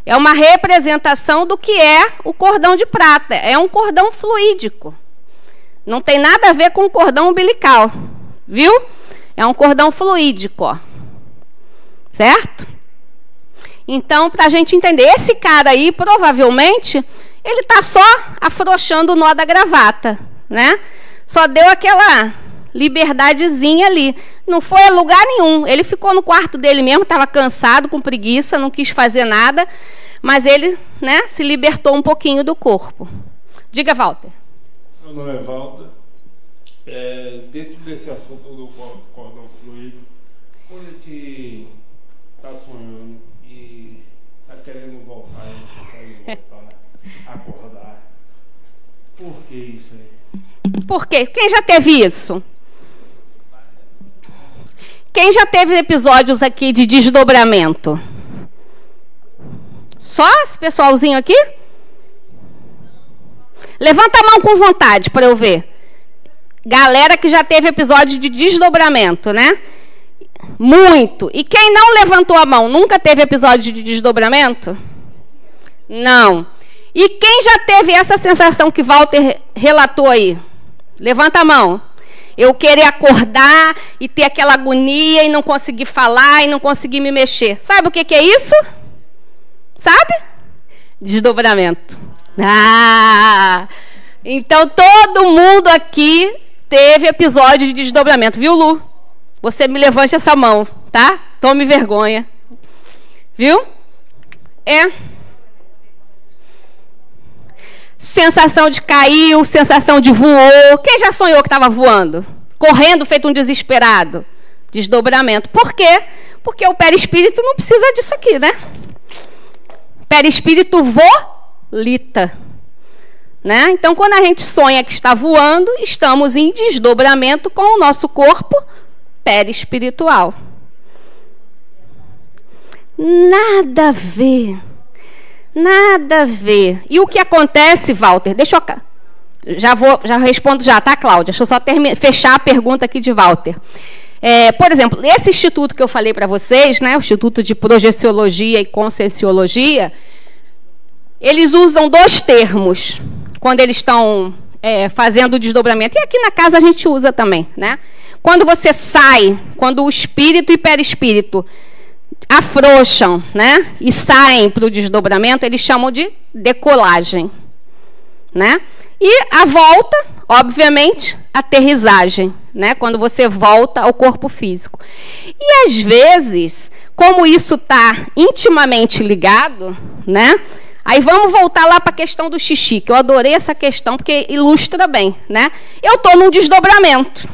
É uma representação do que é o cordão de prata. É um cordão fluídico. Não tem nada a ver com o cordão umbilical. Viu? É um cordão fluídico, ó. Certo? Então, para a gente entender, esse cara aí, provavelmente, ele está só afrouxando o nó da gravata, né? Só deu aquela liberdadezinha ali. Não foi a lugar nenhum. Ele ficou no quarto dele mesmo, estava cansado, com preguiça, não quis fazer nada, mas ele, né, se libertou um pouquinho do corpo. Diga, Walter. Meu nome é Walter. Dentro desse assunto do cordão fluido, quando a gente está sonhando e está querendo voltar, acordar, por que isso aí? Por quê? Quem já teve isso? Quem já teve episódios aqui de desdobramento? Só esse pessoalzinho aqui? Levanta a mão com vontade para eu ver. Galera que já teve episódio de desdobramento, né? Muito. E quem não levantou a mão, nunca teve episódio de desdobramento? Não. E quem já teve essa sensação que Walter relatou aí? Levanta a mão. Eu querer acordar e ter aquela agonia e não conseguir falar e não conseguir me mexer. Sabe o que é isso? Sabe? Desdobramento. Então todo mundo aqui teve episódio de desdobramento, viu, Lu? Você me levante essa mão, tá? Tome vergonha. Viu? Sensação de caiu, sensação de voou. Quem já sonhou que estava voando? Correndo, feito um desesperado. Desdobramento. Por quê? Porque o perispírito não precisa disso aqui, né? Perispírito volita. Né? Então, quando a gente sonha que está voando, estamos em desdobramento com o nosso corpo perispiritual. Nada a ver. Nada a ver. E o que acontece, Walter? Deixa eu... Já respondo já, tá, Cláudia? Deixa eu só fechar a pergunta aqui de Walter. Por exemplo, esse instituto que eu falei para vocês, né, o Instituto de Projeciologia e Conscienciologia, eles usam 2 termos quando eles estão fazendo o desdobramento. E aqui na casa a gente usa também, né? Quando você sai, quando o espírito e perispírito afrouxam, né, e saem para o desdobramento, eles chamam de decolagem, né? E a volta, obviamente, aterrissagem, né? Quando você volta ao corpo físico. E às vezes, como isso está intimamente ligado, né? Aí vamos voltar lá para a questão do xixi, que eu adorei essa questão porque ilustra bem, né? Eu estou num desdobramento,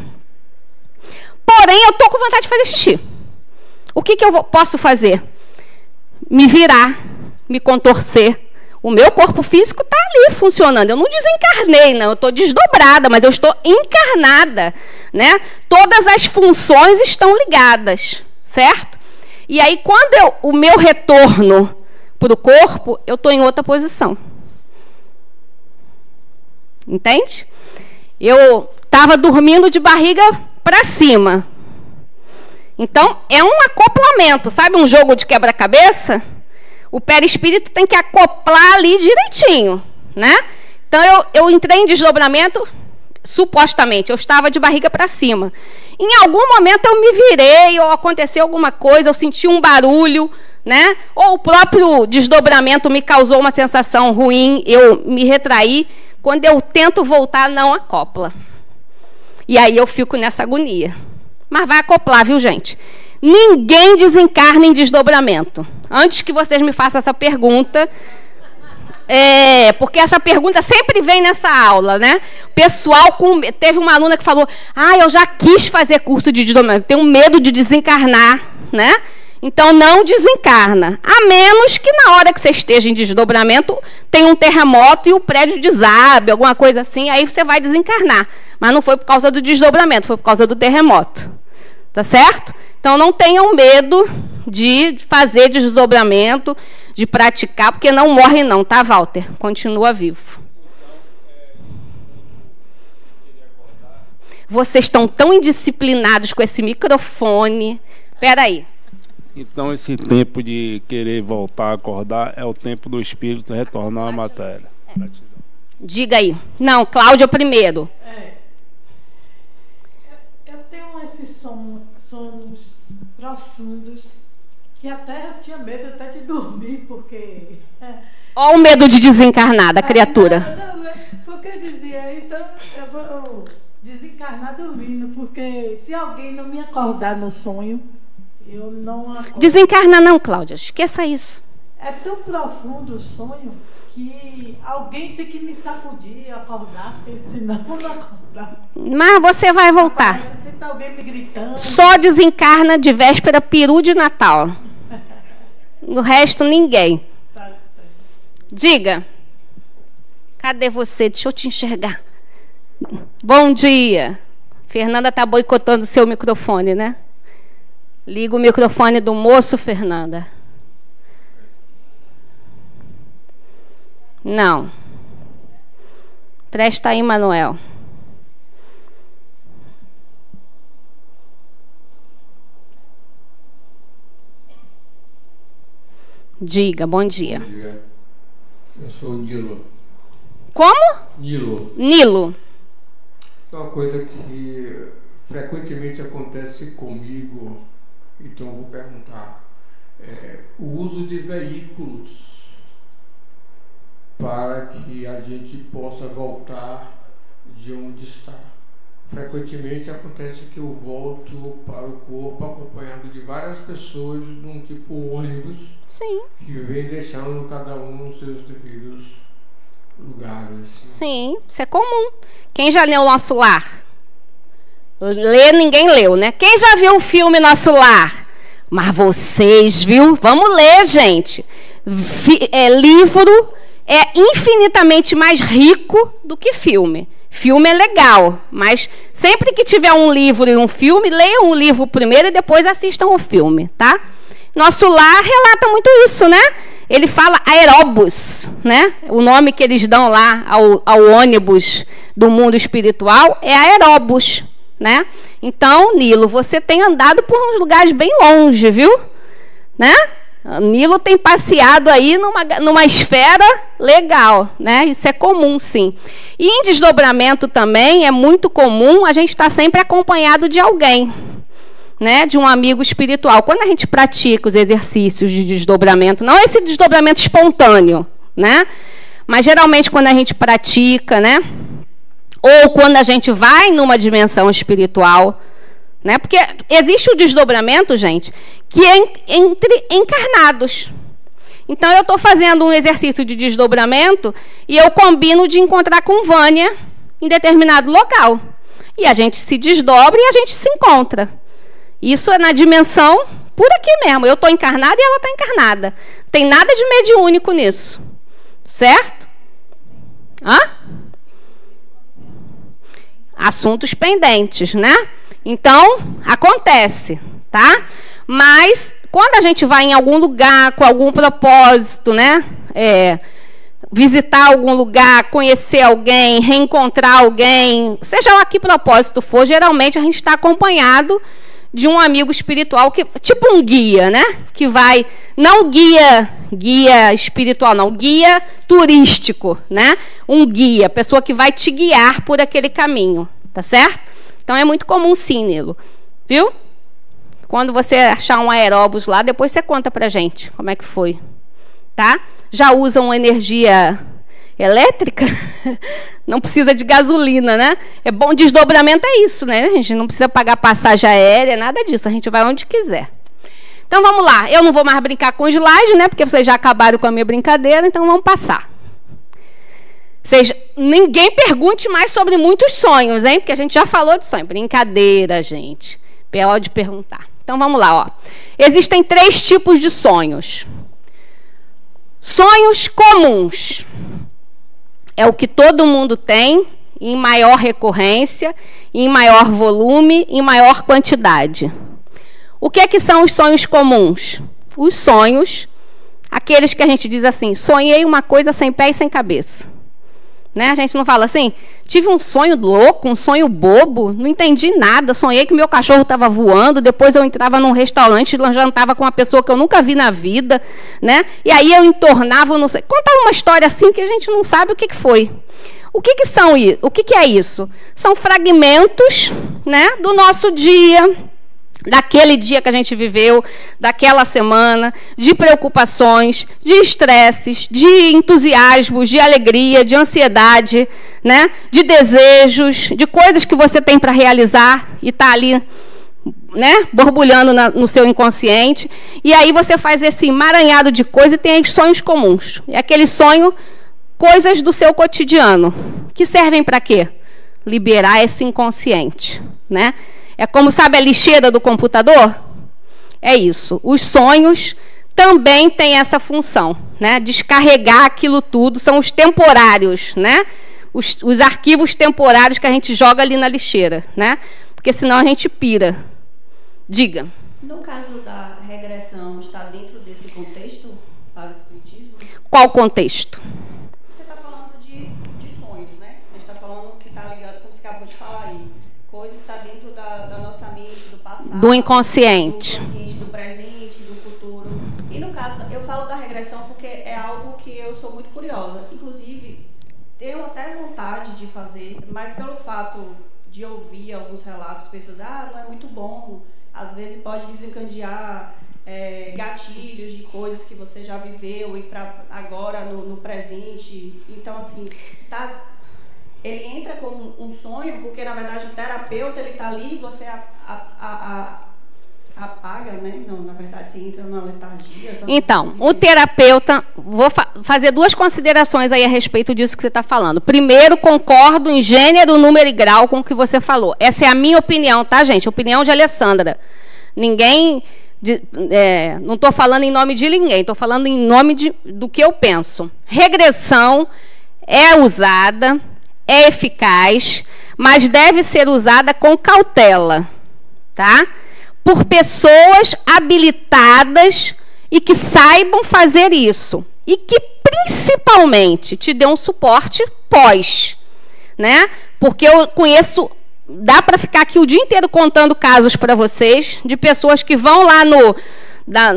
porém eu estou com vontade de fazer xixi. O que eu posso fazer? Me virar, me contorcer. O meu corpo físico está ali funcionando. Eu não desencarnei, não. Eu estou desdobrada, mas eu estou encarnada, né? Todas as funções estão ligadas, certo? E aí, quando o meu retorno para o corpo, eu estou em outra posição. Entende? Eu estava dormindo de barriga para cima. Então, é um acoplamento, sabe um jogo de quebra-cabeça? O perispírito tem que acoplar ali direitinho, né? Então, eu entrei em desdobramento, supostamente, eu estava de barriga para cima. Em algum momento eu me virei, ou aconteceu alguma coisa, eu senti um barulho, né? Ou o próprio desdobramento me causou uma sensação ruim, eu me retraí. Quando eu tento voltar, não acopla. E aí eu fico nessa agonia. Mas vai acoplar, viu, gente? Ninguém desencarna em desdobramento. Antes que vocês me façam essa pergunta, porque essa pergunta sempre vem nessa aula, né? Pessoal, teve uma aluna que falou, eu já quis fazer curso de desdobramento, tenho medo de desencarnar, né? Então, não desencarna. A menos que na hora que você esteja em desdobramento, tenha um terremoto e o prédio desabe, alguma coisa assim, aí você vai desencarnar. Mas não foi por causa do desdobramento, foi por causa do terremoto. Tá certo? Então, não tenham medo de fazer desdobramento, de praticar, porque não morre não, tá, Walter? Continua vivo. Vocês estão tão indisciplinados com esse microfone. Espera aí. Então, esse tempo de querer voltar a acordar é o tempo do espírito retornar à matéria. Diga aí. Não, Cláudia primeiro. Eu tenho esses sonhos profundos que até eu tinha medo até de dormir, porque... Olha o medo de desencarnar da criatura. Não, porque eu dizia, então eu vou desencarnar dormindo, porque se alguém não me acordar no sonho, eu não acordo. Desencarna não, Cláudia, esqueça isso. É tão profundo o sonho que alguém tem que me sacudir e acordar, porque senão eu não acordar. Mas você vai voltar. Mas sempre alguém me gritando. Só desencarna de véspera, peru de Natal. O resto, ninguém. Diga. Cadê você? Deixa eu te enxergar. Bom dia. Fernanda está boicotando o seu microfone, né? Liga o microfone do moço, Fernanda. Não. Presta aí, Manuel. Diga, bom dia. Bom dia. Eu sou o Nilo. Como? Nilo. Nilo. É uma coisa que frequentemente acontece comigo, então eu vou perguntar. O uso de veículos para que a gente possa voltar de onde está. Frequentemente acontece que eu volto para o corpo acompanhado de várias pessoas num tipo ônibus. Sim. Que vem deixando cada um nos seus devidos lugares. Assim. Sim, isso é comum. Quem já leu Nosso Lar? Lê, ninguém leu, né? Quem já viu o filme Nosso Lar? Mas vocês, viu? Vamos ler, gente. Livro é infinitamente mais rico do que filme. Filme é legal, mas sempre que tiver um livro e um filme, leiam o livro primeiro e depois assistam o filme, tá? Nosso Lar relata muito isso, né? Ele fala aeróbus, né? O nome que eles dão lá ao ônibus do mundo espiritual é aeróbus, né? Então, Nilo, você tem andado por uns lugares bem longe, viu? Né? Nilo tem passeado aí numa esfera legal, né? Isso é comum, sim. E em desdobramento também é muito comum a gente estar sempre acompanhado de alguém, né? De um amigo espiritual. Quando a gente pratica os exercícios de desdobramento, não esse desdobramento espontâneo, né? Mas geralmente quando a gente pratica, né? Ou quando a gente vai numa dimensão espiritual, né? Porque existe o desdobramento, gente, que é entre encarnados. Então, eu estou fazendo um exercício de desdobramento e eu combino de encontrar com Vânia em determinado local. E a gente se desdobra e a gente se encontra. Isso é na dimensão por aqui mesmo. Eu estou encarnada e ela está encarnada. Não tem nada de mediúnico nisso. Certo? Hã? Assuntos pendentes, né? Então, acontece, tá? Mas, quando a gente vai em algum lugar com algum propósito, né? visitar algum lugar, conhecer alguém, reencontrar alguém, seja lá que propósito for, geralmente a gente está acompanhado de um amigo espiritual, que tipo um guia, né? Que vai, não guia espiritual, não, guia turístico, né? Um guia, pessoa que vai te guiar por aquele caminho, tá certo? Então é muito comum sim, Nilo, viu? Quando você achar um aeróbus lá, depois você conta pra gente como é que foi, tá? Já usam energia elétrica? Não precisa de gasolina, né? É bom, desdobramento é isso, né? A gente não precisa pagar passagem aérea, nada disso. A gente vai onde quiser. Então, vamos lá. Eu não vou mais brincar com slide, né? Porque vocês já acabaram com a minha brincadeira, então vamos passar. Ninguém pergunte mais sobre muitos sonhos, hein? Porque a gente já falou de sonho. Brincadeira, gente. Pode perguntar. Então, vamos lá, ó. Existem 3 tipos de sonhos. Sonhos comuns. É o que todo mundo tem, em maior recorrência, em maior volume, em maior quantidade. O que é que são os sonhos comuns? Os sonhos, aqueles que a gente diz assim, sonhei uma coisa sem pé e sem cabeça. Né? A gente não fala assim, tive um sonho louco, um sonho bobo, não entendi nada, sonhei que meu cachorro estava voando, depois eu entrava num restaurante e jantava com uma pessoa que eu nunca vi na vida, né? E aí eu entornava, não sei, contava uma história assim que a gente não sabe o que foi. O que é isso? São fragmentos, né, do nosso dia, daquele dia que a gente viveu, daquela semana, de preocupações, de estresses, de entusiasmos, de alegria, de ansiedade, né? De desejos, de coisas que você tem para realizar e está ali, né? Borbulhando no seu inconsciente. E aí você faz esse emaranhado de coisas e tem os sonhos comuns. É aquele sonho, coisas do seu cotidiano, que servem para quê? Liberar esse inconsciente, né? É como, sabe, a lixeira do computador? É isso. Os sonhos também têm essa função, né? Descarregar aquilo tudo, são os temporários, né? Os arquivos temporários que a gente joga ali na lixeira, né? Porque senão a gente pira. Diga. No caso da regressão, está dentro desse contexto para o espiritismo? Qual contexto? Você está falando de sonhos, né? A gente está falando que está ligado, como você acabou de falar aí. Coisas está dentro da nossa mente, do passado. Do inconsciente. Do presente, do futuro. E no caso, eu falo da regressão porque é algo que eu sou muito curiosa. Inclusive, tenho até vontade de fazer, mas pelo fato de ouvir alguns relatos, pessoas, não é muito bom, às vezes pode desencadear gatilhos de coisas que você já viveu e para agora no presente. Então, assim, ele entra como um sonho, porque na verdade o terapeuta ele está ali e você apaga, né? Não, na verdade você entra numa letargia. Então, o terapeuta, vou fazer 2 considerações aí a respeito disso que você está falando. Primeiro, concordo em gênero, número e grau com o que você falou. Essa é a minha opinião, tá, gente? Opinião de Alessandra. Ninguém, não estou falando em nome de ninguém, estou falando em nome do que eu penso. Regressão é usada, é eficaz, mas deve ser usada com cautela, tá? Por pessoas habilitadas e que saibam fazer isso. E que, principalmente, te dê um suporte pós, né? Porque eu conheço, dá para ficar aqui o dia inteiro contando casos para vocês, de pessoas que vão lá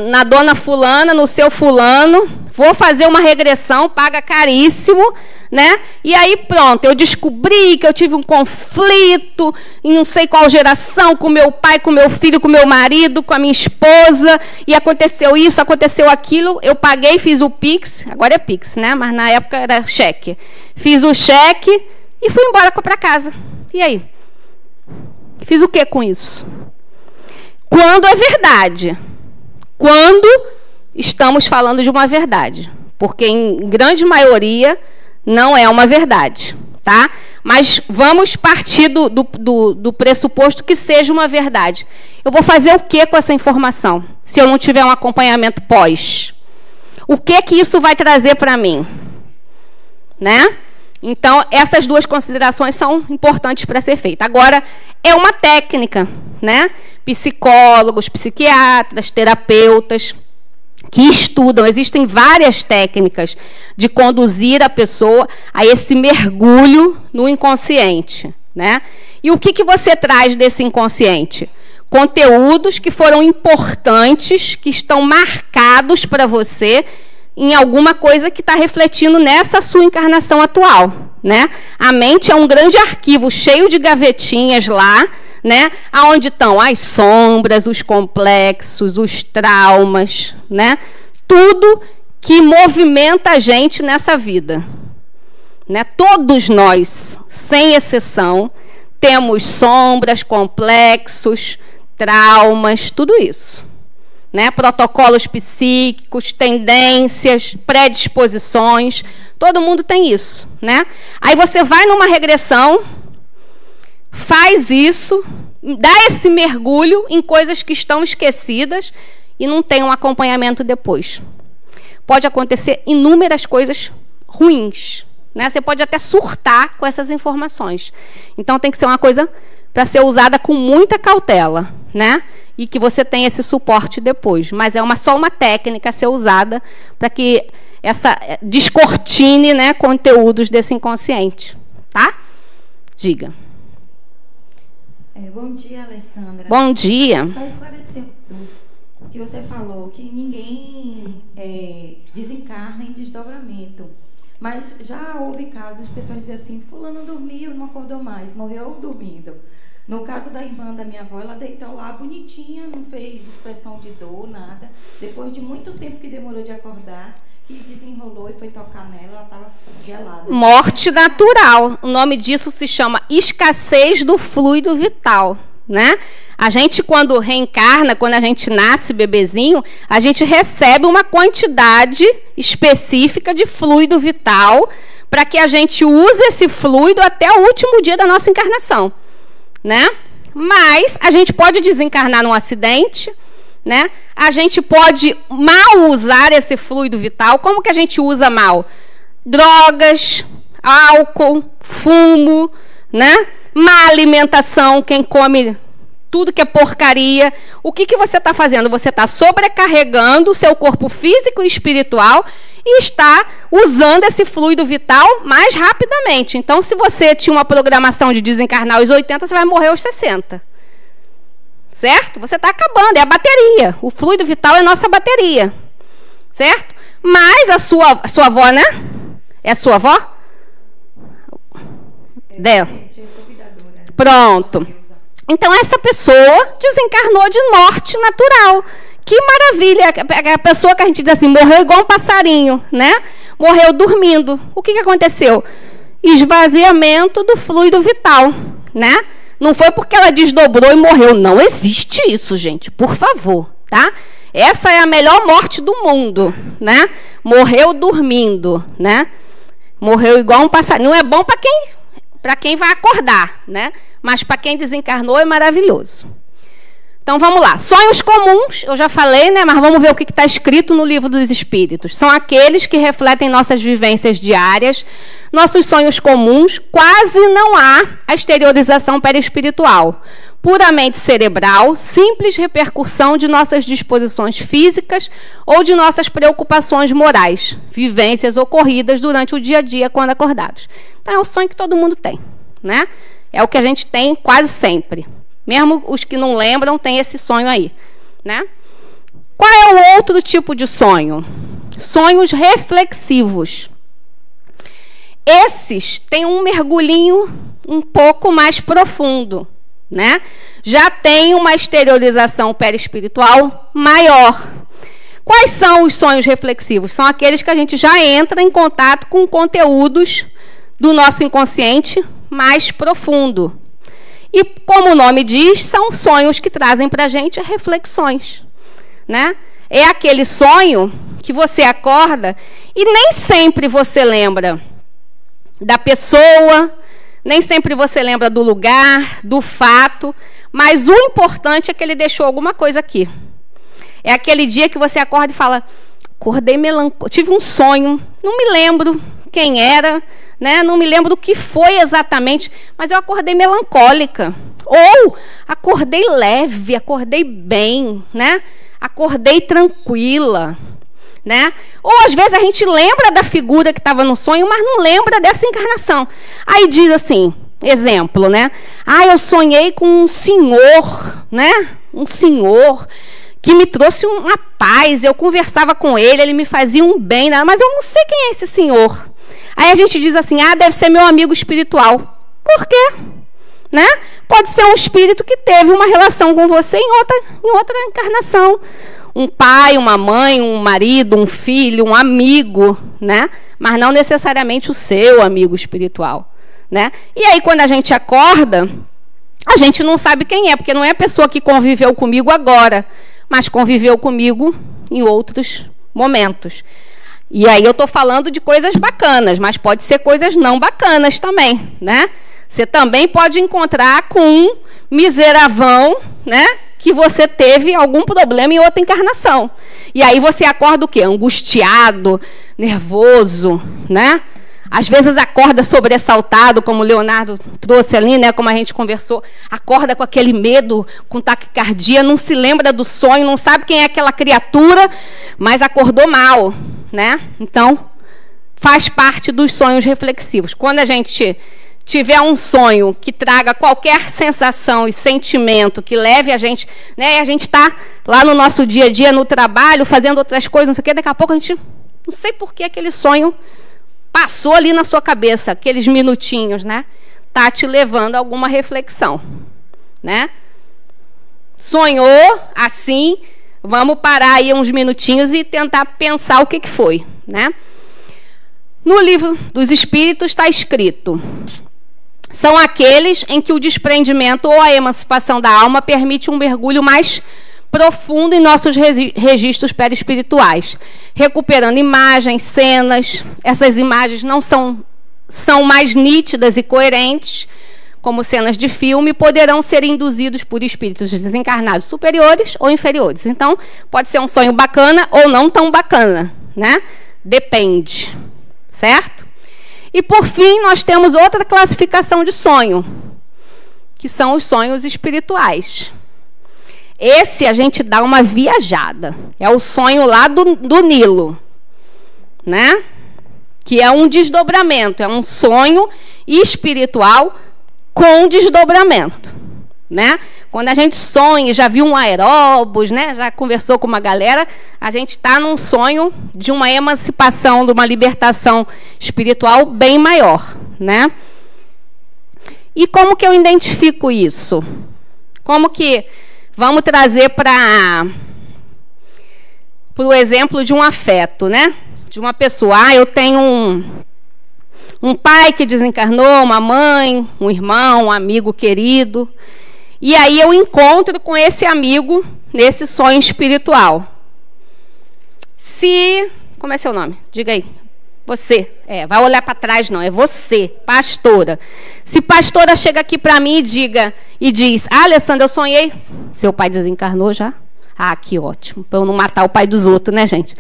na dona fulana, no seu fulano, vou fazer uma regressão, paga caríssimo, né? E aí pronto, eu descobri que eu tive um conflito em não sei qual geração, com meu pai, com meu filho, com meu marido, com a minha esposa, e aconteceu isso, aconteceu aquilo, eu paguei, fiz o Pix, agora é Pix, né? Mas na época era cheque. Fiz o cheque e fui embora para casa. E aí? Fiz o que com isso? Quando é verdade? Quando estamos falando de uma verdade, porque em grande maioria não é uma verdade, tá? Mas vamos partir do pressuposto que seja uma verdade. Eu vou fazer o que com essa informação, se eu não tiver um acompanhamento pós? O que isso vai trazer para mim? Né? Então, essas 2 considerações são importantes para ser feitas. Agora, é uma técnica, né? Psicólogos, psiquiatras, terapeutas que estudam, existem várias técnicas de conduzir a pessoa a esse mergulho no inconsciente, né? E o que você traz desse inconsciente? Conteúdos que foram importantes, que estão marcados para você em alguma coisa que está refletindo nessa sua encarnação atual, né? A mente é um grande arquivo cheio de gavetinhas lá, né? Aonde estão as sombras, os complexos, os traumas, né? Tudo que movimenta a gente nessa vida, né? Todos nós, sem exceção, temos sombras, complexos, traumas, tudo isso, né? Protocolos psíquicos, tendências, predisposições, todo mundo tem isso, né? Aí você vai numa regressão, faz isso, dá esse mergulho em coisas que estão esquecidas e não tem um acompanhamento depois. Pode acontecer inúmeras coisas ruins, né? Você pode até surtar com essas informações. Então tem que ser uma coisa para ser usada com muita cautela, né? E que você tenha esse suporte depois. Mas é só uma técnica a ser usada para que essa descortine, né, conteúdos desse inconsciente, tá? Diga. Bom dia, Alessandra. Bom dia. Só esclarecer o que você falou, que ninguém desencarna em desdobramento. Mas já houve casos de pessoas dizerem assim, fulano dormiu, não acordou mais, morreu dormindo. No caso da irmã da minha avó, ela deitou lá bonitinha, não fez expressão de dor, nada. Depois de muito tempo que demorou de acordar, que desenrolou e foi tocar nela, ela estava gelada. Morte natural. O nome disso se chama escassez do fluido vital, né? A gente, quando reencarna, quando a gente nasce bebezinho, a gente recebe uma quantidade específica de fluido vital para que a gente use esse fluido até o último dia da nossa encarnação, né? Mas a gente pode desencarnar num acidente, né? A gente pode mal usar esse fluido vital. Como que a gente usa mal? Drogas, álcool, fumo, né? Má alimentação, quem come tudo que é porcaria. O que você está fazendo? Você está sobrecarregando o seu corpo físico e espiritual e está usando esse fluido vital mais rapidamente. Então, se você tinha uma programação de desencarnar aos 80, você vai morrer aos 60. Certo? Você está acabando, é a bateria. O fluido vital é a nossa bateria. Certo? Mas a sua avó, né? É a sua avó? Dela. Pronto. Então, essa pessoa desencarnou de morte natural. Que maravilha! A pessoa que a gente diz assim, morreu igual um passarinho, né? Morreu dormindo. O que aconteceu? Esvaziamento do fluido vital, né? Não foi porque ela desdobrou e morreu. Não existe isso, gente. Por favor, tá? Essa é a melhor morte do mundo, né? Morreu dormindo, né? Morreu igual um passarinho. Não é bom para quem vai acordar, né? Mas para quem desencarnou é maravilhoso. Então, vamos lá. Sonhos comuns, eu já falei, né? Mas vamos ver o que está escrito no Livro dos Espíritos. São aqueles que refletem nossas vivências diárias, nossos sonhos comuns. Quase não há a exteriorização perispiritual. Puramente cerebral, simples repercussão de nossas disposições físicas ou de nossas preocupações morais, vivências ocorridas durante o dia a dia quando acordados. Então, é o sonho que todo mundo tem, né? É o que a gente tem quase sempre. Mesmo os que não lembram, têm esse sonho aí, né? Qual é o outro tipo de sonho? Sonhos reflexivos. Esses têm um mergulhinho um pouco mais profundo, né? Já tem uma exteriorização perispiritual maior. Quais são os sonhos reflexivos? São aqueles que a gente já entra em contato com conteúdos do nosso inconsciente mais profundo. E, como o nome diz, são sonhos que trazem para a gente reflexões, né? É aquele sonho que você acorda e nem sempre você lembra da pessoa, nem sempre você lembra do lugar, do fato, mas o importante é que ele deixou alguma coisa aqui. É aquele dia que você acorda e fala, acordei melancólico, tive um sonho, não me lembro quem era, né? Não me lembro do que foi exatamente, mas eu acordei melancólica. Ou acordei leve, acordei bem, né? Acordei tranquila. né? Ou às vezes a gente lembra da figura que estava no sonho, mas não lembra dessa encarnação. Aí diz assim, exemplo, né? Ah, eu sonhei com um senhor, né? Um senhor que me trouxe uma paz, eu conversava com ele, ele me fazia um bem, mas eu não sei quem é esse senhor. Aí a gente diz assim, ah, deve ser meu amigo espiritual. Por quê? Né? Pode ser um espírito que teve uma relação com você em outra encarnação. Um pai, uma mãe, um marido, um filho, um amigo, né? Mas não necessariamente o seu amigo espiritual, né? E aí, quando a gente acorda, a gente não sabe quem é, porque não é a pessoa que conviveu comigo agora, mas conviveu comigo em outros momentos. E aí eu estou falando de coisas bacanas, mas pode ser coisas não bacanas também, né? Você também pode encontrar com um miseravão, né? Que você teve algum problema em outra encarnação. E aí você acorda o quê? Angustiado, nervoso, né? Às vezes acorda sobressaltado, como o Leonardo trouxe ali, né? Como a gente conversou. Acorda com aquele medo, com taquicardia, não se lembra do sonho, não sabe quem é aquela criatura, mas acordou mal, né? Então, faz parte dos sonhos reflexivos. Quando a gente tiver um sonho que traga qualquer sensação e sentimento que leve a gente, né? E a gente está lá no nosso dia a dia, no trabalho, fazendo outras coisas, não sei o quê, daqui a pouco a gente, não sei por que aquele sonho passou ali na sua cabeça, aqueles minutinhos, né? Tá te levando a alguma reflexão, né? Sonhou assim, vamos parar aí uns minutinhos e tentar pensar o que foi, né? No livro dos Espíritos está escrito: são aqueles em que o desprendimento ou a emancipação da alma permite um mergulho mais profundo em nossos registros perispirituais, recuperando imagens, cenas. Essas imagens não são mais nítidas e coerentes, como cenas de filme, poderão ser induzidos por espíritos desencarnados superiores ou inferiores. Então, pode ser um sonho bacana ou não tão bacana, né? Depende, certo? E, por fim, nós temos outra classificação de sonho, que são os sonhos espirituais. Esse a gente dá uma viajada. É o sonho lá do Nilo, né? Que é um desdobramento, é um sonho espiritual com desdobramento, né? Quando a gente sonha, já viu um aeróbus, né? Já conversou com uma galera, a gente está num sonho de uma emancipação, de uma libertação espiritual bem maior, né? E como que eu identifico isso? Como que vamos trazer para o exemplo de um afeto, né? De uma pessoa. Ah, eu tenho um pai que desencarnou, uma mãe, um irmão, um amigo querido. E aí eu encontro com esse amigo nesse sonho espiritual. Como é seu nome? Diga aí. Você. Vai olhar para trás, não. É você, pastora. Se pastora chega aqui para mim e diz: ah, Alessandra, eu sonhei. Seu pai desencarnou já? Ah, que ótimo. Para eu não matar o pai dos outros, né, gente?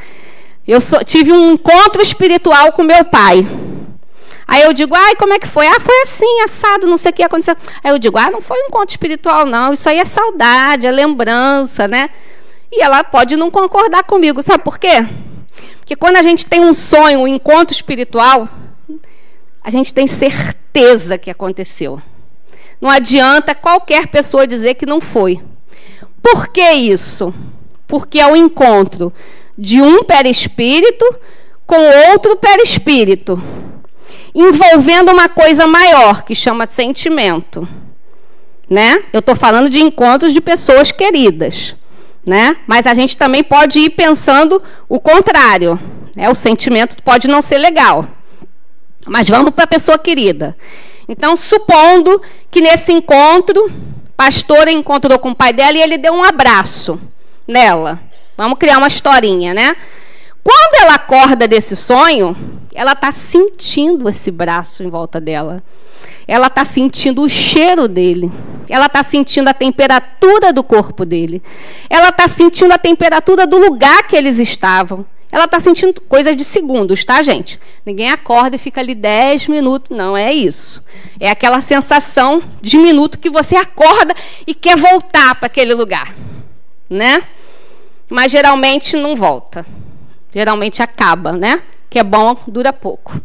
Eu tive um encontro espiritual com meu pai. Aí eu digo: ai, como é que foi? Ah, foi assim, assado, não sei o que aconteceu. Aí eu digo: ah, não foi um encontro espiritual, não. Isso aí é saudade, é lembrança, né? E ela pode não concordar comigo. Sabe por quê? Porque quando a gente tem um sonho, um encontro espiritual, a gente tem certeza que aconteceu. Não adianta qualquer pessoa dizer que não foi. Por que isso? Porque é o encontro de um perispírito com outro perispírito, envolvendo uma coisa maior, que chama sentimento, né? Eu estou falando de encontros de pessoas queridas, né? Mas a gente também pode ir pensando o contrário, né? O sentimento pode não ser legal, mas vamos para a pessoa querida. Então, supondo que nesse encontro, a pastora encontrou com o pai dela e ele deu um abraço nela. Vamos criar uma historinha, né? Quando ela acorda desse sonho, ela está sentindo esse braço em volta dela. Ela está sentindo o cheiro dele. Ela está sentindo a temperatura do corpo dele. Ela está sentindo a temperatura do lugar que eles estavam. Ela está sentindo coisa de segundos, tá, gente? Ninguém acorda e fica ali 10 minutos. Não é isso. É aquela sensação de minuto que você acorda e quer voltar para aquele lugar, né? Mas geralmente não volta. Geralmente acaba, né? Que é bom, dura pouco.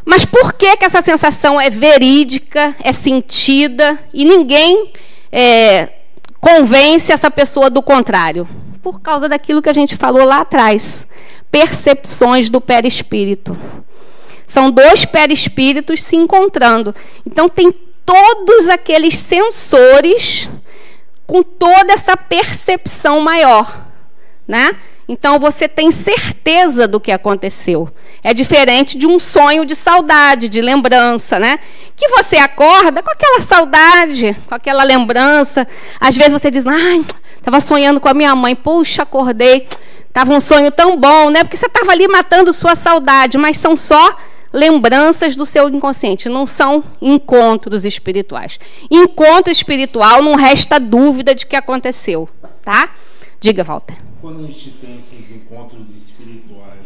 Mas por que que essa sensação é verídica, é sentida e ninguém convence essa pessoa do contrário? Por causa daquilo que a gente falou lá atrás. Percepções do perispírito. São dois perispíritos se encontrando. Então, tem todos aqueles sensores com toda essa percepção maior, né? Então, você tem certeza do que aconteceu. É diferente de um sonho de saudade, de lembrança, né? Que você acorda com aquela saudade, com aquela lembrança. Às vezes você diz, ai, estava sonhando com a minha mãe, puxa, acordei, estava um sonho tão bom, né? Porque você estava ali matando sua saudade, mas são só lembranças do seu inconsciente, não são encontros espirituais. Encontro espiritual, não resta dúvida de que aconteceu, tá? Diga, Walter. Quando a gente tem esses encontros espirituais,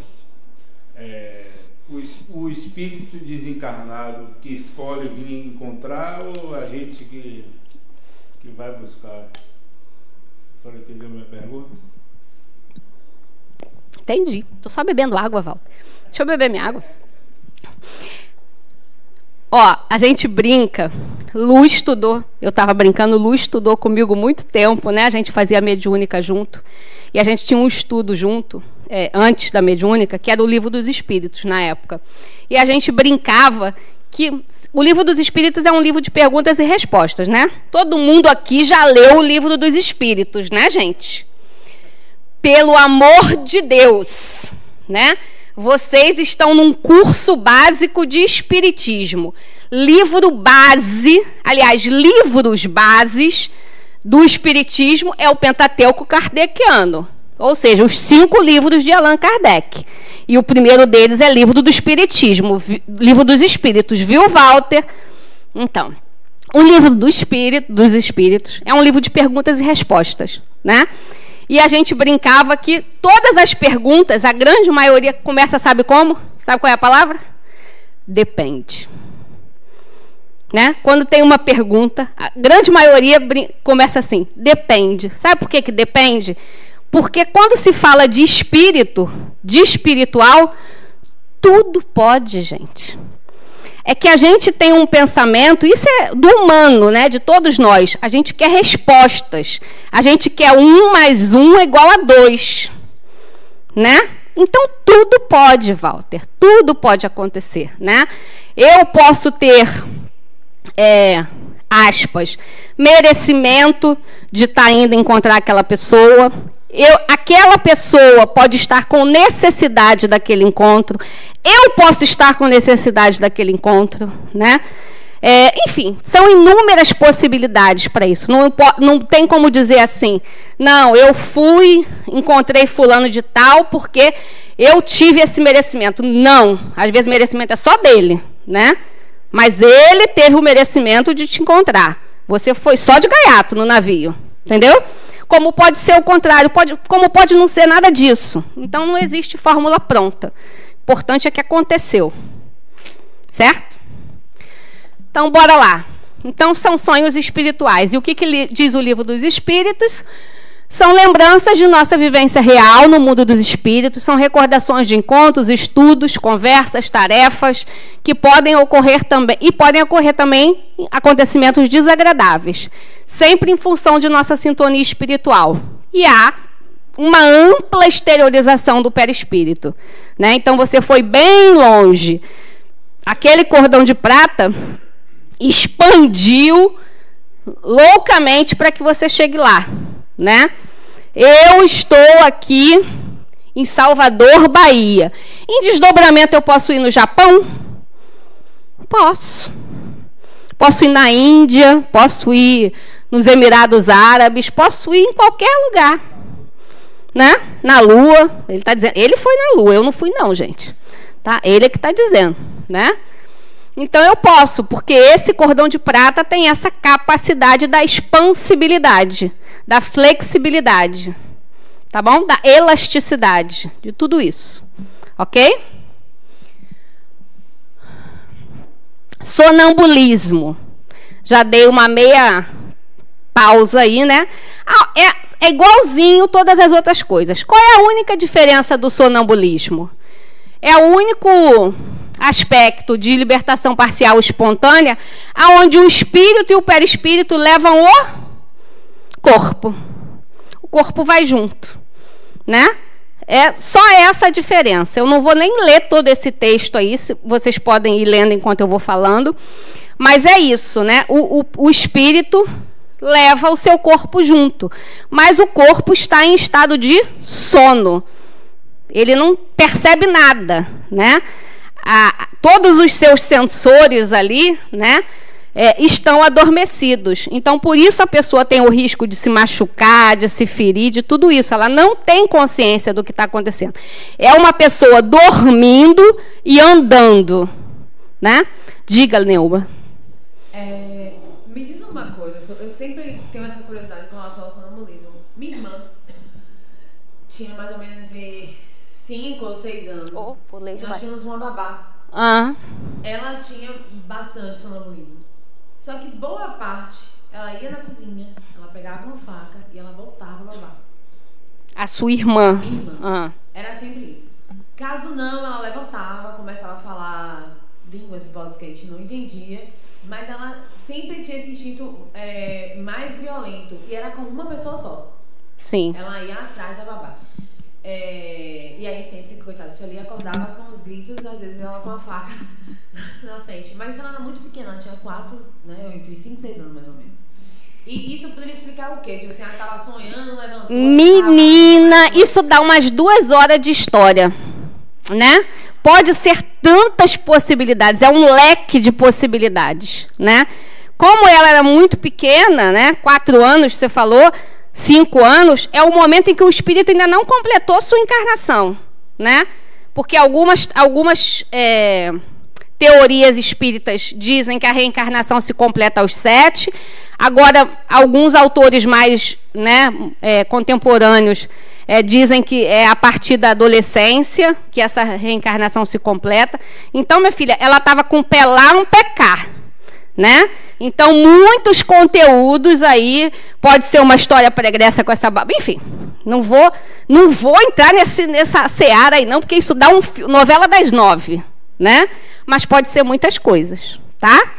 o espírito desencarnado que escolhe vir encontrar ou a gente que vai buscar? A senhora entendeu a minha pergunta? Entendi. Estou só bebendo água, Walter. Deixa eu beber minha água. Ó, a gente brinca. Lu estudou. Eu estava brincando, Lu estudou comigo muito tempo, né? A gente fazia mediúnica junto. E a gente tinha um estudo junto, antes da mediúnica, que era o Livro dos Espíritos, na época. E a gente brincava que o Livro dos Espíritos é um livro de perguntas e respostas, né? Todo mundo aqui já leu o Livro dos Espíritos, né, gente? Pelo amor de Deus, né? Vocês estão num curso básico de espiritismo. Livro base, aliás, livros bases do espiritismo é o Pentateuco Kardeciano, ou seja, os 5 livros de Allan Kardec. E o primeiro deles é Livro do Espiritismo, Livro dos Espíritos, viu, Walter? Então, o Livro dos Espíritos é um livro de perguntas e respostas, né? E a gente brincava que todas as perguntas, a grande maioria começa, sabe como? Sabe qual é a palavra? Depende. Né? Quando tem uma pergunta, a grande maioria começa assim, depende. Sabe por que que depende? Porque quando se fala de espírito, de espiritual, tudo pode, gente. É que a gente tem um pensamento, isso é do humano, né, de todos nós, a gente quer respostas. A gente quer 1 mais 1 igual a 2. Né? Então, tudo pode, Walter. Tudo pode acontecer. Né? Eu posso ter, aspas, merecimento de estar indo encontrar aquela pessoa. Aquela pessoa pode estar com necessidade daquele encontro. Eu posso estar com necessidade daquele encontro, né? Enfim, são inúmeras possibilidades para isso. Não tem como dizer assim, não, eu encontrei fulano de tal porque eu tive esse merecimento. Não, às vezes o merecimento é só dele, né? Mas ele teve o merecimento de te encontrar. Você foi só de gaiato no navio, entendeu? Como pode ser o contrário, como pode não ser nada disso. Então, não existe fórmula pronta. O importante é que aconteceu. Certo? Então, bora lá. Então, são sonhos espirituais. E o que diz o Livro dos Espíritos? São lembranças de nossa vivência real no mundo dos espíritos, são recordações de encontros, estudos, conversas, tarefas, que podem ocorrer também, e podem ocorrer também acontecimentos desagradáveis, sempre em função de nossa sintonia espiritual. E há uma ampla exteriorização do perispírito, né? Então, você foi bem longe. Aquele cordão de prata expandiu loucamente para que você chegue lá. Né? Eu estou aqui em Salvador, Bahia. Em desdobramento, eu posso ir no Japão? Posso. Posso ir na Índia, posso ir nos Emirados Árabes, posso ir em qualquer lugar. Né? Na Lua. Ele está dizendo, ele foi na Lua, eu não fui não, gente. Tá? Ele é que está dizendo. Né? Então, eu posso, porque esse cordão de prata tem essa capacidade da expansibilidade, da flexibilidade, tá bom? Da elasticidade, de tudo isso, ok? Sonambulismo. Já dei uma meia pausa aí, né? É igualzinho todas as outras coisas. Qual é a única diferença do sonambulismo? É o único aspecto de libertação parcial espontânea aonde o espírito e o perispírito levam o corpo. O corpo vai junto, né? É só essa a diferença. Eu não vou nem ler todo esse texto aí, vocês podem ir lendo enquanto eu vou falando, mas é isso, né? O espírito leva o seu corpo junto, mas o corpo está em estado de sono. Ele não percebe nada, né? Todos os seus sensores ali, né, estão adormecidos. Então, por isso a pessoa tem o risco de se machucar, de se ferir, de tudo isso. Ela não tem consciência do que está acontecendo. É uma pessoa dormindo e andando, né? Diga, Neuba. Me diz uma coisa. Eu sempre tenho essa curiosidade com relação ao sonambulismo. Minha irmã tinha mais ou menos 5 ou 6 anos. Nós tínhamos uma babá. Ela tinha bastante sonambulismo. Só que boa parte, ela ia na cozinha, ela pegava uma faca e ela voltava a babar. A sua irmã? Minha irmã. Era sempre isso. Caso não, ela levantava, começava a falar línguas e vozes que a gente não entendia, mas ela sempre tinha esse instinto mais violento. E era com uma pessoa só. Sim. Ela ia atrás da babá. E aí sempre, coitada, se ali acordava com os gritos, às vezes ela com a faca na frente. Mas ela era muito pequena, ela tinha 4, né, entre 5 e 6 anos mais ou menos. E isso poderia explicar o quê? Tipo assim, ela estava sonhando, levantou... Menina, isso dá umas 2 horas de história, né? Pode ser tantas possibilidades, é um leque de possibilidades, né? Como ela era muito pequena, né, 4 anos, você falou... 5 anos, é o momento em que o espírito ainda não completou sua encarnação, né? Porque algumas teorias espíritas dizem que a reencarnação se completa aos 7. Agora, alguns autores mais, né, contemporâneos dizem que é a partir da adolescência que essa reencarnação se completa. Então, minha filha, ela estava com um pé lá, um pé cá, né? Então, muitos conteúdos aí, pode ser uma história pregressa com essa baba, enfim, não vou entrar nessa seara aí não, porque isso dá novela das 9, né? Mas pode ser muitas coisas, tá?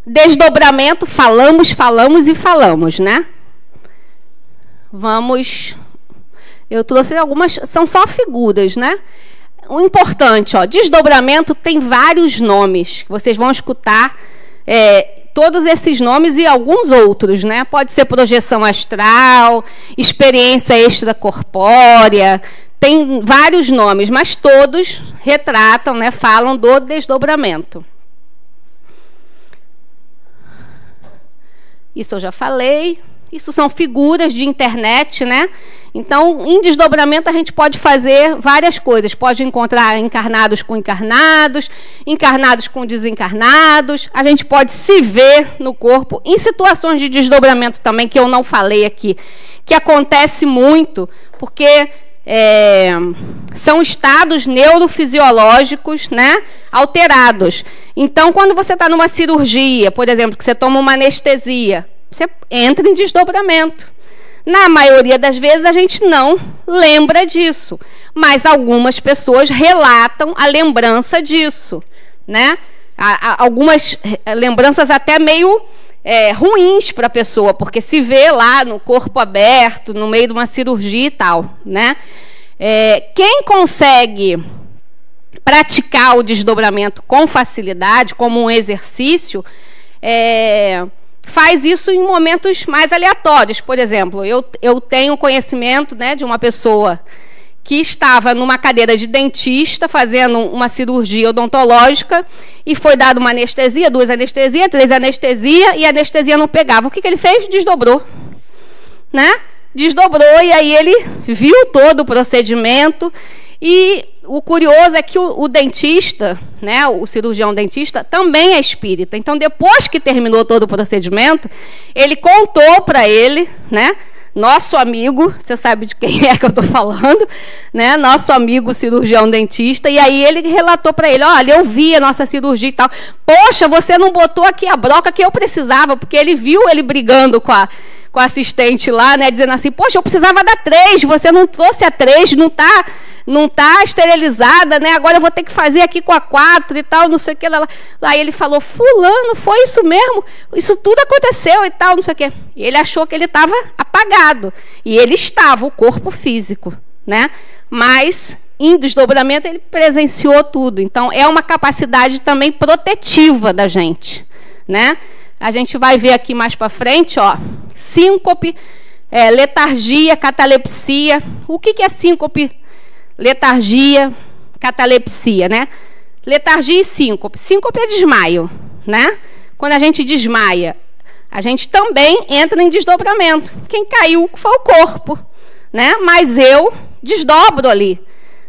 Desdobramento, falamos e falamos, né? Vamos, eu trouxe algumas, são só figuras, né? O importante, ó, desdobramento tem vários nomes. Vocês vão escutar todos esses nomes e alguns outros, né? Pode ser projeção astral, experiência extracorpórea, tem vários nomes, mas todos retratam, né? Falam do desdobramento. Isso eu já falei. Isso são figuras de internet, né? Então, em desdobramento, a gente pode fazer várias coisas. Pode encontrar encarnados com encarnados, encarnados com desencarnados. A gente pode se ver no corpo em situações de desdobramento também, que eu não falei aqui, que acontece muito, porque são estados neurofisiológicos, né, alterados. Então, quando você está numa cirurgia, por exemplo, que você toma uma anestesia, você entra em desdobramento. Na maioria das vezes, a gente não lembra disso, mas algumas pessoas relatam a lembrança disso, né? Algumas lembranças até meio ruins para a pessoa, porque se vê lá no corpo aberto, no meio de uma cirurgia e tal, né? Quem consegue praticar o desdobramento com facilidade, como um exercício, faz isso em momentos mais aleatórios. Por exemplo, eu tenho conhecimento, né, de uma pessoa que estava numa cadeira de dentista fazendo uma cirurgia odontológica e foi dada uma anestesia, 2 anestesias, 3 anestesias e a anestesia não pegava. O que ele fez? Desdobrou, né? Desdobrou e aí ele viu todo o procedimento. E o curioso é que o dentista, né, o cirurgião dentista, também é espírita. Então, depois que terminou todo o procedimento, ele contou para ele, né, Nosso amigo, você sabe de quem é que eu estou falando, né? Nosso amigo cirurgião dentista, e aí ele relatou para ele, olha, eu vi a nossa cirurgia e tal. Poxa, você não botou aqui a broca que eu precisava, porque ele viu ele brigando com a assistente lá, né? Dizendo assim, poxa, eu precisava da 3, você não trouxe a 3, não tá esterilizada, né? Agora eu vou ter que fazer aqui com a 4 e tal, não sei o que. Lá ele falou, fulano, foi isso mesmo? Isso tudo aconteceu e tal, não sei o que. E ele achou que ele estava apagado. E ele estava, o corpo físico, né? Mas, em desdobramento, ele presenciou tudo. Então, é uma capacidade também protetiva da gente, né? A gente vai ver aqui mais para frente, ó, síncope, letargia, catalepsia. O que é síncope? Letargia, catalepsia, né? Letargia e síncope. Síncope é desmaio, né? Quando a gente desmaia, a gente também entra em desdobramento. Quem caiu foi o corpo, né? Mas eu desdobro ali,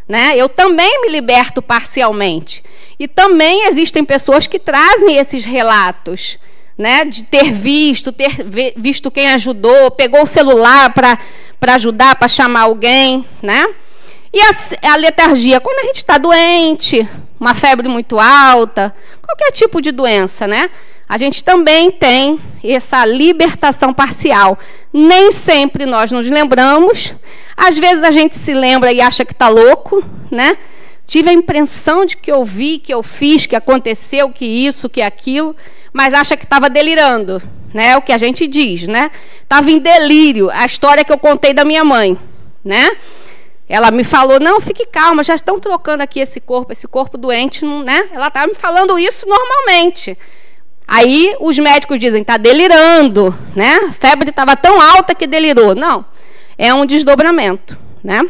né? Eu também me liberto parcialmente. E também existem pessoas que trazem esses relatos, né? De ter visto quem ajudou, pegou o celular para ajudar, para chamar alguém, né? E a letargia, quando a gente está doente, uma febre muito alta, qualquer tipo de doença, né? A gente também tem essa libertação parcial. Nem sempre nós nos lembramos. Às vezes a gente se lembra e acha que está louco, né? Tive a impressão de que eu vi, que eu fiz, que aconteceu, que isso, que aquilo, mas acha que estava delirando, né? O que a gente diz, né? Estava em delírio. A história que eu contei da minha mãe, né? Ela me falou, não, fique calma, já estão trocando aqui esse corpo doente, não, né? Ela estava me falando isso normalmente. Aí os médicos dizem, está delirando, né? A febre estava tão alta que delirou. Não, é um desdobramento, né?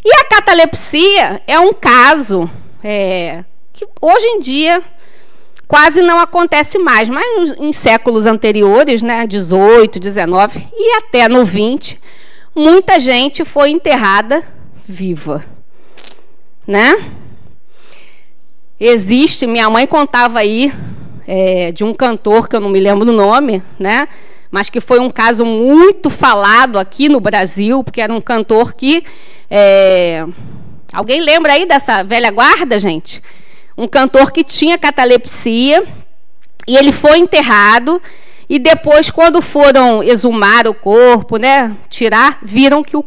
E a catalepsia é um caso que hoje em dia quase não acontece mais, mas em séculos anteriores, né, 18, 19 e até no 20, muita gente foi enterrada viva, né? Existe, minha mãe contava aí de um cantor, que eu não me lembro o nome, né? Mas que foi um caso muito falado aqui no Brasil, porque era um cantor que... alguém lembra aí dessa velha guarda, gente? Um cantor que tinha catalepsia, e ele foi enterrado, e depois, quando foram exumar o corpo, né, tirar, viram que o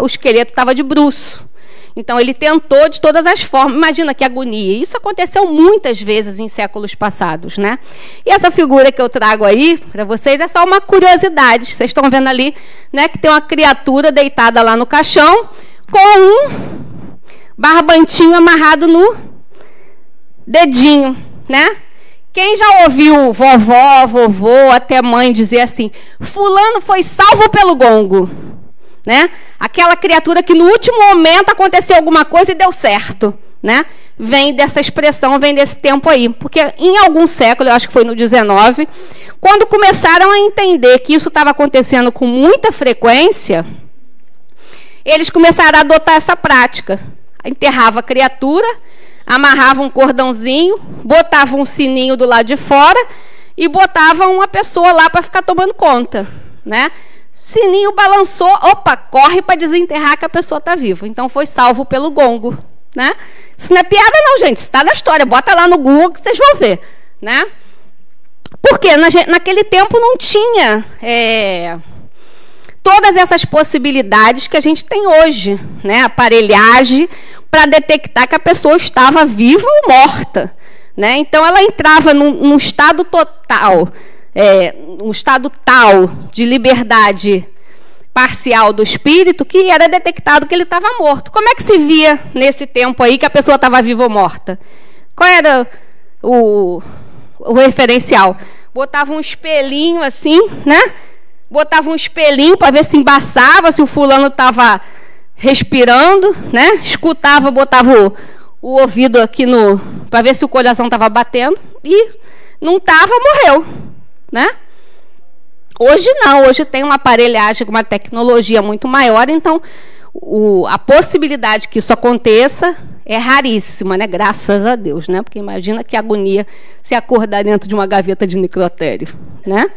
esqueleto estava de bruço. Então, ele tentou de todas as formas. Imagina que agonia. Isso aconteceu muitas vezes em séculos passados, né? E essa figura que eu trago aí para vocês é só uma curiosidade. Vocês estão vendo ali, né, que tem uma criatura deitada lá no caixão com um barbantinho amarrado no dedinho, né? Quem já ouviu vovó, vovô, até mãe dizer assim, fulano foi salvo pelo gongo, né? Aquela criatura que no último momento aconteceu alguma coisa e deu certo, né? Vem dessa expressão, vem desse tempo aí. Porque em algum século, eu acho que foi no 19, quando começaram a entender que isso estava acontecendo com muita frequência, eles começaram a adotar essa prática. Enterrava a criatura, amarrava um cordãozinho, botava um sininho do lado de fora e botava uma pessoa lá para ficar tomando conta, né? Sininho balançou, opa, corre para desenterrar que a pessoa está viva. Então foi salvo pelo gongo, né? Isso não é piada não, gente, isso está na história, bota lá no Google que vocês vão ver, né? Porque naquele tempo não tinha todas essas possibilidades que a gente tem hoje, né? Aparelhagem para detectar que a pessoa estava viva ou morta, né? Então ela entrava num estado total, um estado tal de liberdade parcial do espírito que era detectado que ele estava morto. Como é que se via nesse tempo aí que a pessoa estava viva ou morta? Qual era o referencial? Botava um espelhinho assim, né? Botava um espelhinho para ver se embaçava, se o fulano estava respirando, né? Escutava, botava o ouvido aqui para ver se o coração estava batendo e não estava, morreu, né? Hoje não, hoje tem uma aparelhagem, uma tecnologia muito maior, então a possibilidade que isso aconteça é raríssima, né? Graças a Deus, né? Porque imagina que agonia se acordar dentro de uma gaveta de necrotério, né?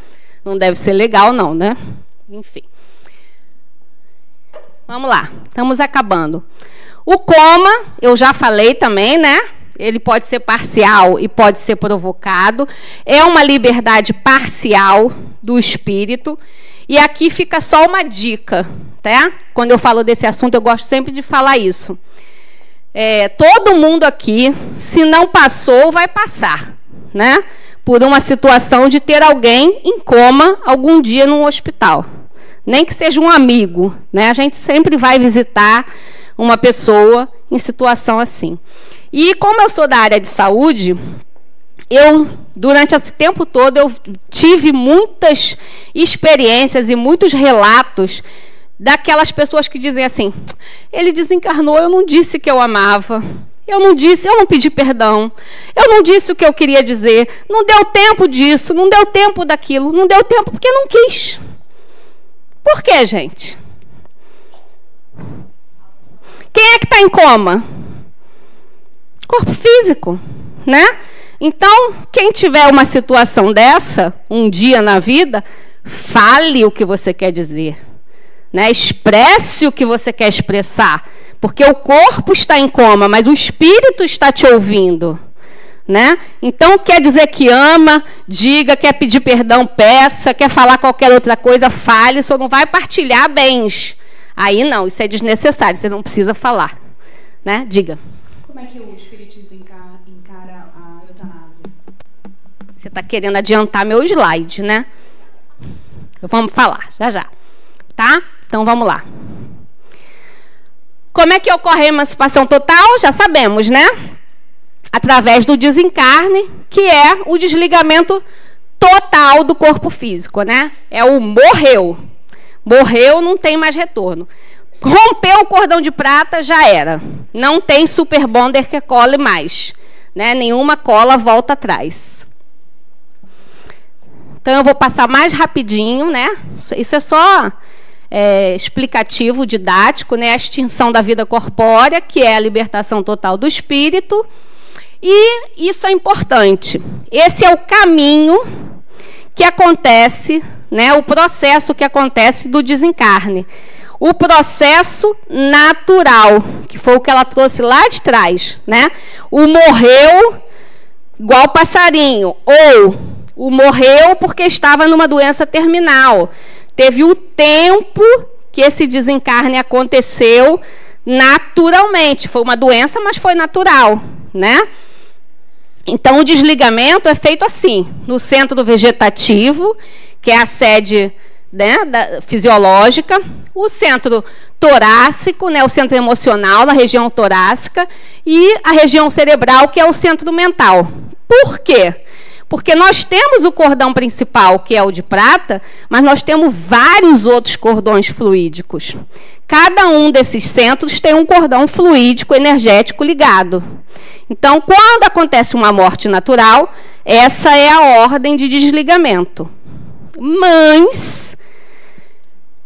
Não deve ser legal, não, né? Enfim. Vamos lá, estamos acabando. O coma, eu já falei também, né? Ele pode ser parcial e pode ser provocado. É uma liberdade parcial do espírito. E aqui fica só uma dica, tá? Quando eu falo desse assunto, eu gosto sempre de falar isso. Todo mundo aqui, se não passou, vai passar, né? Por uma situação de ter alguém em coma algum dia num hospital. Nem que seja um amigo, né? A gente sempre vai visitar uma pessoa em situação assim. E como eu sou da área de saúde, durante esse tempo todo, eu tive muitas experiências e muitos relatos daquelas pessoas que dizem assim: ele desencarnou, eu não disse que eu amava, eu não pedi perdão, eu não disse o que eu queria dizer, não deu tempo disso, não deu tempo daquilo, não deu tempo porque não quis. Por quê, gente? Quem é que está em coma? Corpo físico, né? Então, quem tiver uma situação dessa, um dia na vida, fale o que você quer dizer, né? Expresse o que você quer expressar, porque o corpo está em coma, mas o espírito está te ouvindo, né? Então, quer dizer que ama, diga, quer pedir perdão, peça, quer falar qualquer outra coisa, fale, só não vai partilhar bens. Aí não, isso é desnecessário, você não precisa falar, né? Diga. Como é que o espiritismo encara a eutanásia? Você está querendo adiantar meu slide, né? Vamos falar, já já. Tá? Então, vamos lá. Como é que ocorre a emancipação total? Já sabemos, né? Através do desencarne, que é o desligamento total do corpo físico, né? É o morreu. Morreu, não tem mais retorno. Rompeu o cordão de prata, já era. Não tem super bonder que cole mais, né? Nenhuma cola volta atrás. Então, eu vou passar mais rapidinho, né? Isso é só explicativo, didático, né? A extinção da vida corpórea, que é a libertação total do espírito. E isso é importante. Esse é o caminho que acontece, né? O processo que acontece do desencarne. O processo natural, que foi o que ela trouxe lá de trás, né? O morreu igual passarinho, ou o morreu porque estava numa doença terminal. Teve o tempo que esse desencarne aconteceu naturalmente. Foi uma doença, mas foi natural, né? Então, o desligamento é feito assim, no centro vegetativo, que é a sede, né, fisiológica, o centro torácico, né, o centro emocional, na região torácica, e a região cerebral, que é o centro mental. Por quê? Porque nós temos o cordão principal, que é o de prata, mas nós temos vários outros cordões fluídicos. Cada um desses centros tem um cordão fluídico energético ligado. Então, quando acontece uma morte natural, essa é a ordem de desligamento. Mas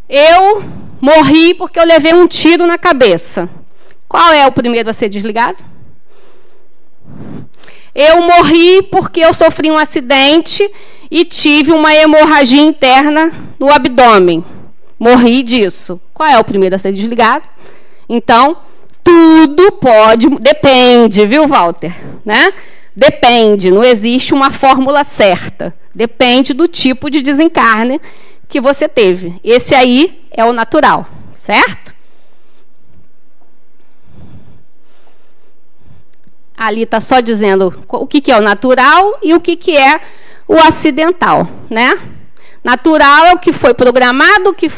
eu morri porque eu levei um tiro na cabeça. Qual é o primeiro a ser desligado? Eu morri porque eu sofri um acidente e tive uma hemorragia interna no abdômen. Morri disso. Qual é o primeiro a ser desligado? Então, tudo pode... Depende, viu, Walter? Né? Depende, não existe uma fórmula certa. Depende do tipo de desencarne que você teve. Esse aí é o natural, certo? Ali está só dizendo o que é o natural e o que é o acidental, né? Natural é o que foi programado, o que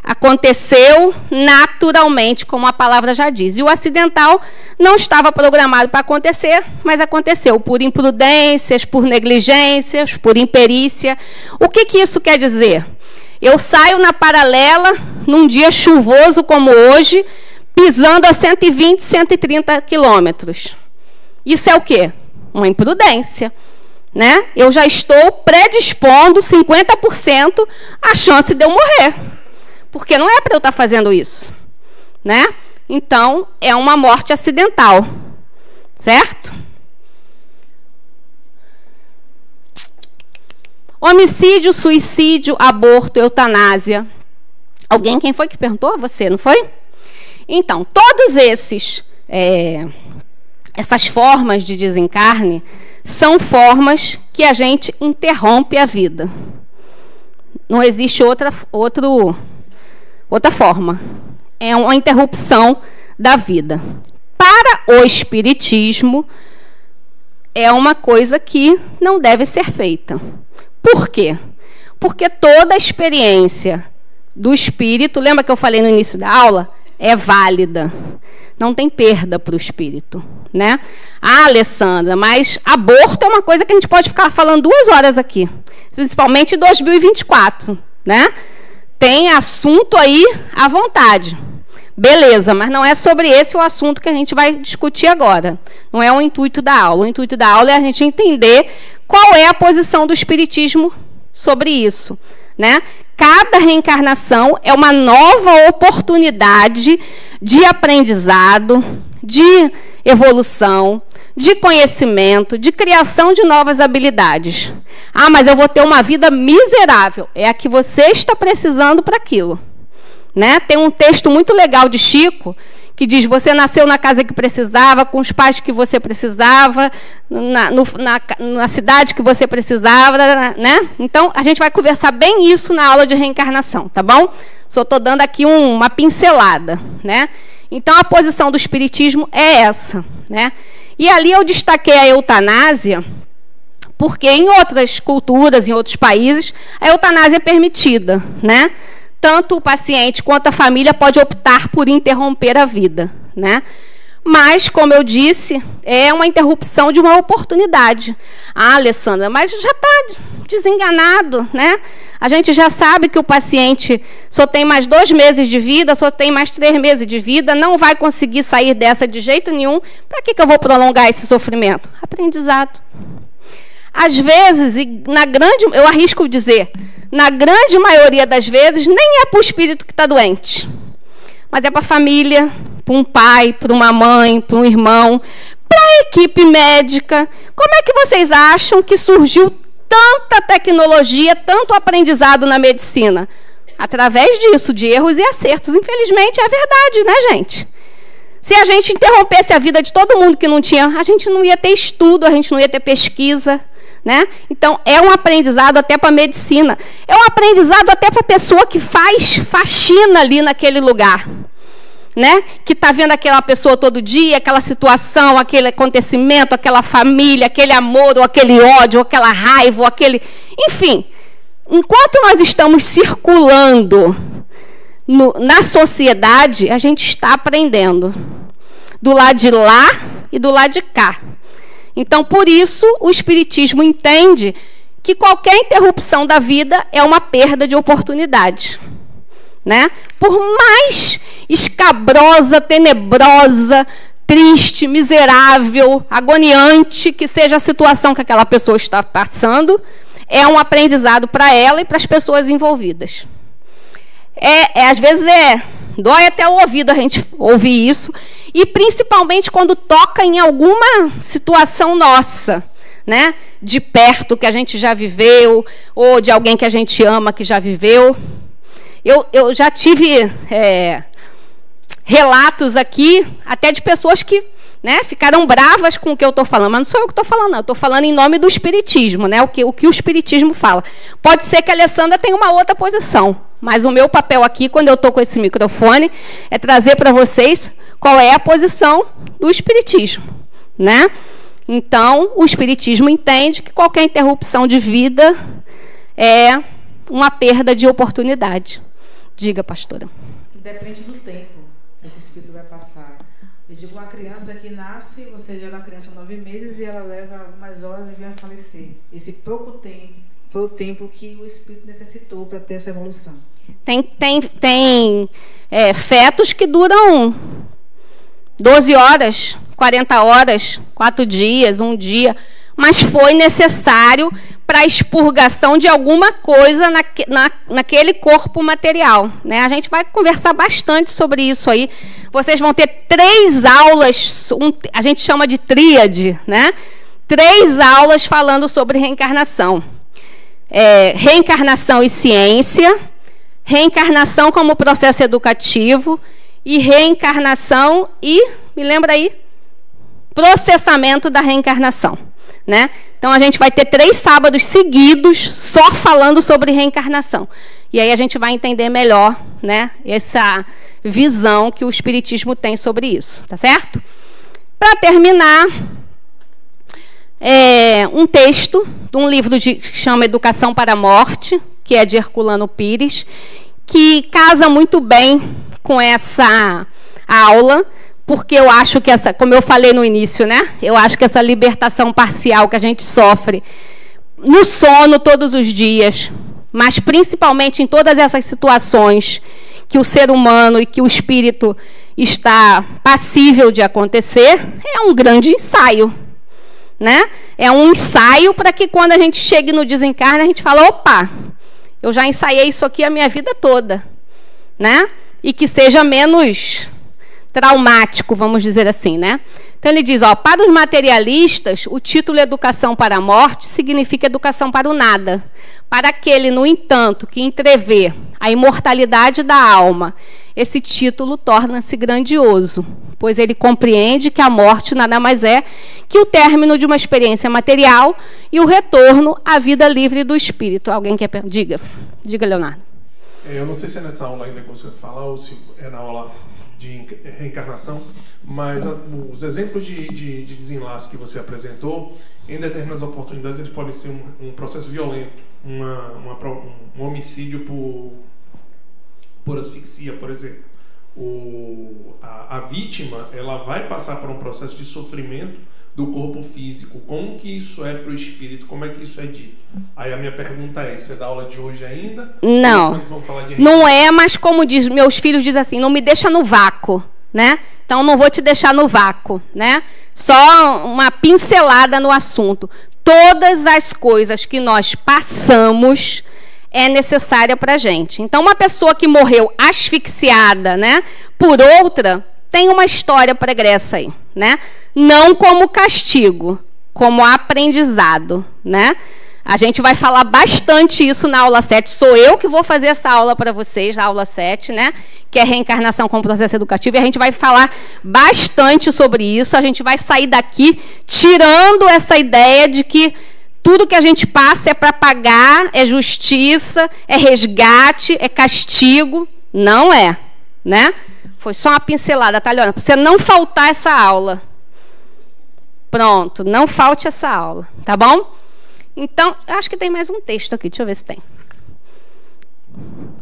aconteceu naturalmente, como a palavra já diz. E o acidental não estava programado para acontecer, mas aconteceu por imprudências, por negligências, por imperícia. O que isso quer dizer? Eu saio na paralela, num dia chuvoso como hoje, pisando a 120, 130 quilômetros. Isso é o quê? Uma imprudência, né? Eu já estou predispondo 50% a chance de eu morrer. Porque não é para eu estar fazendo isso, né? Então, é uma morte acidental, certo? Homicídio, suicídio, aborto, eutanásia. Alguém? Quem foi que perguntou? Você, não foi? Então, todos essas formas de desencarne são formas que a gente interrompe a vida. Não existe outra forma. É uma interrupção da vida. Para o Espiritismo, é uma coisa que não deve ser feita. Por quê? Porque toda a experiência do espírito, lembra que eu falei no início da aula? É válida. Não tem perda para o espírito, né? Ah, Alessandra, mas aborto é uma coisa que a gente pode ficar falando 2 horas aqui, principalmente em 2024, né? Tem assunto aí à vontade. Beleza, mas não é sobre esse o assunto que a gente vai discutir agora. Não é o intuito da aula. O intuito da aula é a gente entender qual é a posição do Espiritismo sobre isso, né? Cada reencarnação é uma nova oportunidade de aprendizado, de evolução, de conhecimento, de criação de novas habilidades. Ah, mas eu vou ter uma vida miserável. É a que você está precisando para aquilo. Né? Tem um texto muito legal de Chico, que diz, você nasceu na casa que precisava, com os pais que você precisava, na cidade que você precisava, né? Então, a gente vai conversar bem isso na aula de reencarnação, tá bom? Só estou dando aqui uma pincelada, né? Então, a posição do Espiritismo é essa, né? E ali eu destaquei a eutanásia, porque em outras culturas, em outros países, a eutanásia é permitida, né? Tanto o paciente quanto a família pode optar por interromper a vida, né? Mas, como eu disse, é uma interrupção de uma oportunidade. Ah, Alessandra, mas já está desenganado, né? A gente já sabe que o paciente só tem mais 2 meses de vida, só tem mais 3 meses de vida, não vai conseguir sair dessa de jeito nenhum. Para que eu vou prolongar esse sofrimento? Aprendizado. Às vezes, eu arrisco dizer, na grande maioria das vezes, nem é para o espírito que está doente, mas é para a família, para um pai, para uma mãe, para um irmão, para a equipe médica. Como é que vocês acham que surgiu tanta tecnologia, tanto aprendizado na medicina? Através disso, de erros e acertos. Infelizmente, é verdade, né, gente? Se a gente interrompesse a vida de todo mundo que não tinha, a gente não ia ter estudo, a gente não ia ter pesquisa, né? Então, é um aprendizado até para a medicina. É um aprendizado até para a pessoa que faz faxina ali naquele lugar, né? Que está vendo aquela pessoa todo dia, aquela situação, aquele acontecimento, aquela família, aquele amor, ou aquele ódio, ou aquela raiva, ou aquele... Enfim, enquanto nós estamos circulando na sociedade, a gente está aprendendo. Do lado de lá e do lado de cá. Então, por isso, o Espiritismo entende que qualquer interrupção da vida é uma perda de oportunidade, né? Por mais escabrosa, tenebrosa, triste, miserável, agoniante que seja a situação que aquela pessoa está passando, é um aprendizado para ela e para as pessoas envolvidas. Às vezes dói até o ouvido a gente ouvir isso, e principalmente quando toca em alguma situação nossa, né? De perto, que a gente já viveu, ou de alguém que a gente ama, que já viveu. Eu já tive relatos aqui, até de pessoas que, né, ficaram bravas com o que eu estou falando, mas não sou eu que estou falando, não. Eu estou falando em nome do Espiritismo, né? O que o Espiritismo fala. Pode ser que a Alessandra tenha uma outra posição, mas o meu papel aqui, quando eu estou com esse microfone, é trazer para vocês qual é a posição do Espiritismo, né? Então, o Espiritismo entende que qualquer interrupção de vida é uma perda de oportunidade. Diga, pastora. Depende do tempo que esse espírito vai passar. Eu digo, uma criança que nasce, você gera uma criança 9 meses e ela leva algumas horas e vem a falecer. Esse pouco tempo foi o tempo que o espírito necessitou para ter essa evolução. Tem fetos que duram 12 horas, 40 horas, 4 dias, 1 dia, mas foi necessário para a expurgação de alguma coisa naquele corpo material, né? A gente vai conversar bastante sobre isso aí. Vocês vão ter 3 aulas, a gente chama de tríade, né? 3 aulas falando sobre reencarnação. Reencarnação e ciência, reencarnação como processo educativo e reencarnação e, me lembra aí, processamento da reencarnação, né? Então, a gente vai ter 3 sábados seguidos só falando sobre reencarnação. E aí a gente vai entender melhor, né, essa visão que o Espiritismo tem sobre isso, tá certo? Para terminar, um texto de um livro que chama Educação para a Morte, que é de Herculano Pires, que casa muito bem com essa aula, porque eu acho que como eu falei no início, né? Eu acho que essa libertação parcial que a gente sofre no sono todos os dias, mas principalmente em todas essas situações que o ser humano e que o espírito está passível de acontecer, é um grande ensaio, né? É um ensaio para que quando a gente chegue no desencarne, a gente fala, opa, eu já ensaiei isso aqui a minha vida toda, né? E que seja menos traumático, vamos dizer assim, né? Então ele diz, ó, para os materialistas, o título Educação para a Morte significa educação para o nada. Para aquele, no entanto, que entrevê a imortalidade da alma, esse título torna-se grandioso, pois ele compreende que a morte nada mais é que o término de uma experiência material e o retorno à vida livre do espírito. Alguém quer perguntar? Diga, Leonardo. Eu não sei se é nessa aula ainda que você vai falar ou se é na aula de reencarnação, mas os exemplos de desenlace que você apresentou, em determinadas oportunidades, eles podem ser um processo violento, um homicídio por asfixia, por exemplo. A vítima, ela vai passar por um processo de sofrimento do corpo físico. Como que isso é para o espírito? Como é que isso é dito? Aí a minha pergunta é, isso é da aula de hoje ainda? Não, não é, mas como diz, meus filhos dizem assim, não me deixa no vácuo, né? Então não vou te deixar no vácuo, né? Só uma pincelada no assunto. Todas as coisas que nós passamos é necessária para a gente. Então, uma pessoa que morreu asfixiada, né, por outra, tem uma história pregressa aí, né? Não como castigo, como aprendizado, né? A gente vai falar bastante isso na aula 7. Sou eu que vou fazer essa aula para vocês, na aula 7, né? Que é reencarnação como processo educativo. E a gente vai falar bastante sobre isso. A gente vai sair daqui tirando essa ideia de que tudo que a gente passa é para pagar, é justiça, é resgate, é castigo. Não é, né? Foi só uma pincelada, tá, Leona? Para você não faltar essa aula. Pronto, não falte essa aula, tá bom? Então, acho que tem mais um texto aqui, deixa eu ver se tem.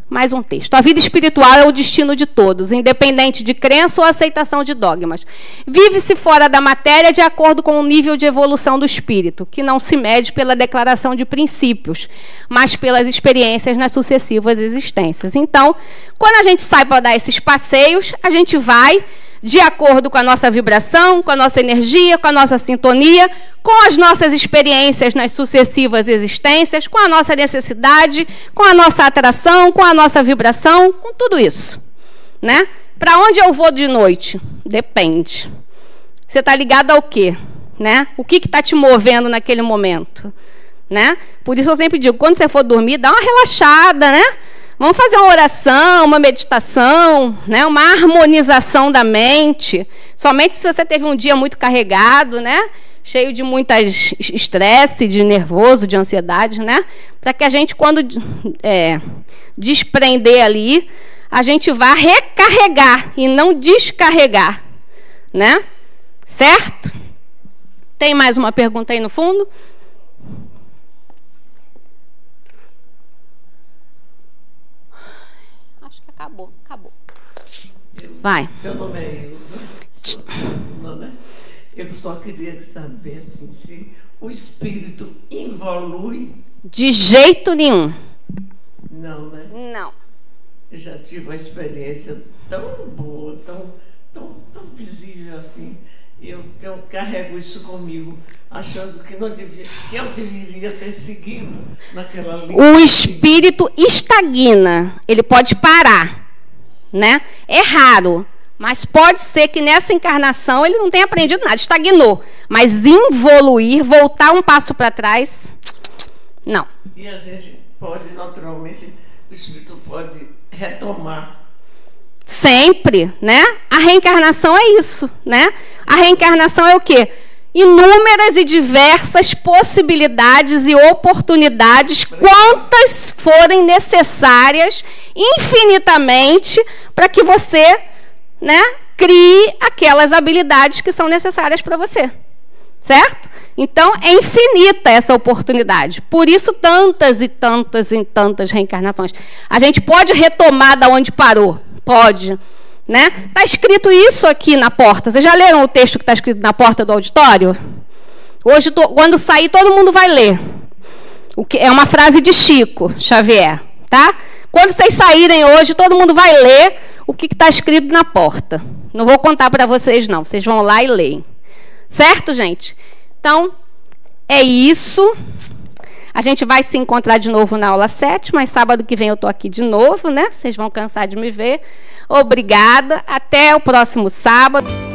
Mais um texto. A vida espiritual é o destino de todos, independente de crença ou aceitação de dogmas. Vive-se fora da matéria de acordo com o nível de evolução do espírito, que não se mede pela declaração de princípios, mas pelas experiências nas sucessivas existências. Então, quando a gente sai para dar esses passeios, a gente vai de acordo com a nossa vibração, com a nossa energia, com a nossa sintonia, com as nossas experiências nas sucessivas existências, com a nossa necessidade, com a nossa atração, com a nossa vibração, com tudo isso, né? Para onde eu vou de noite? Depende. Você está ligado ao quê? Né? O que está te movendo naquele momento? Né? Por isso eu sempre digo, quando você for dormir, dá uma relaxada, né? Vamos fazer uma oração, uma meditação, né? Uma harmonização da mente. Somente se você teve um dia muito carregado, né? Cheio de muitas estresse, de nervoso, de ansiedade, né? Para que a gente, quando desprender ali, a gente vá recarregar e não descarregar, né? Certo? Tem mais uma pergunta aí no fundo? Acabou. Vai. Meu nome é Ilza. Eu só queria saber assim, se o espírito evolui. De jeito nenhum. Não, né? Não. Eu já tive uma experiência tão boa, tão visível assim. Eu carrego isso comigo, achando que eu deveria ter seguido naquela linha. O espírito estagna, ele pode parar, né? É raro, mas pode ser que nessa encarnação ele não tenha aprendido nada, estagnou. Mas evoluir, voltar um passo para trás, não. E a gente pode naturalmente o espírito pode retomar. Sempre, né? A reencarnação é isso, né? A reencarnação é o quê? Inúmeras e diversas possibilidades e oportunidades, quantas forem necessárias, infinitamente, para que você, né, crie aquelas habilidades que são necessárias para você. Certo? Então, é infinita essa oportunidade. Por isso, tantas e tantas e tantas reencarnações. A gente pode retomar da onde parou? Pode. Né? Está escrito isso aqui na porta. Vocês já leram o texto que está escrito na porta do auditório? Hoje, quando sair, todo mundo vai ler. É uma frase de Chico Xavier. Tá? Quando vocês saírem hoje, todo mundo vai ler o que está escrito na porta. Não vou contar para vocês, não. Vocês vão lá e leem. Certo, gente? Então, é isso. A gente vai se encontrar de novo na aula 7, mas sábado que vem eu estou aqui de novo, né? Vocês vão cansar de me ver. Obrigada. Até o próximo sábado.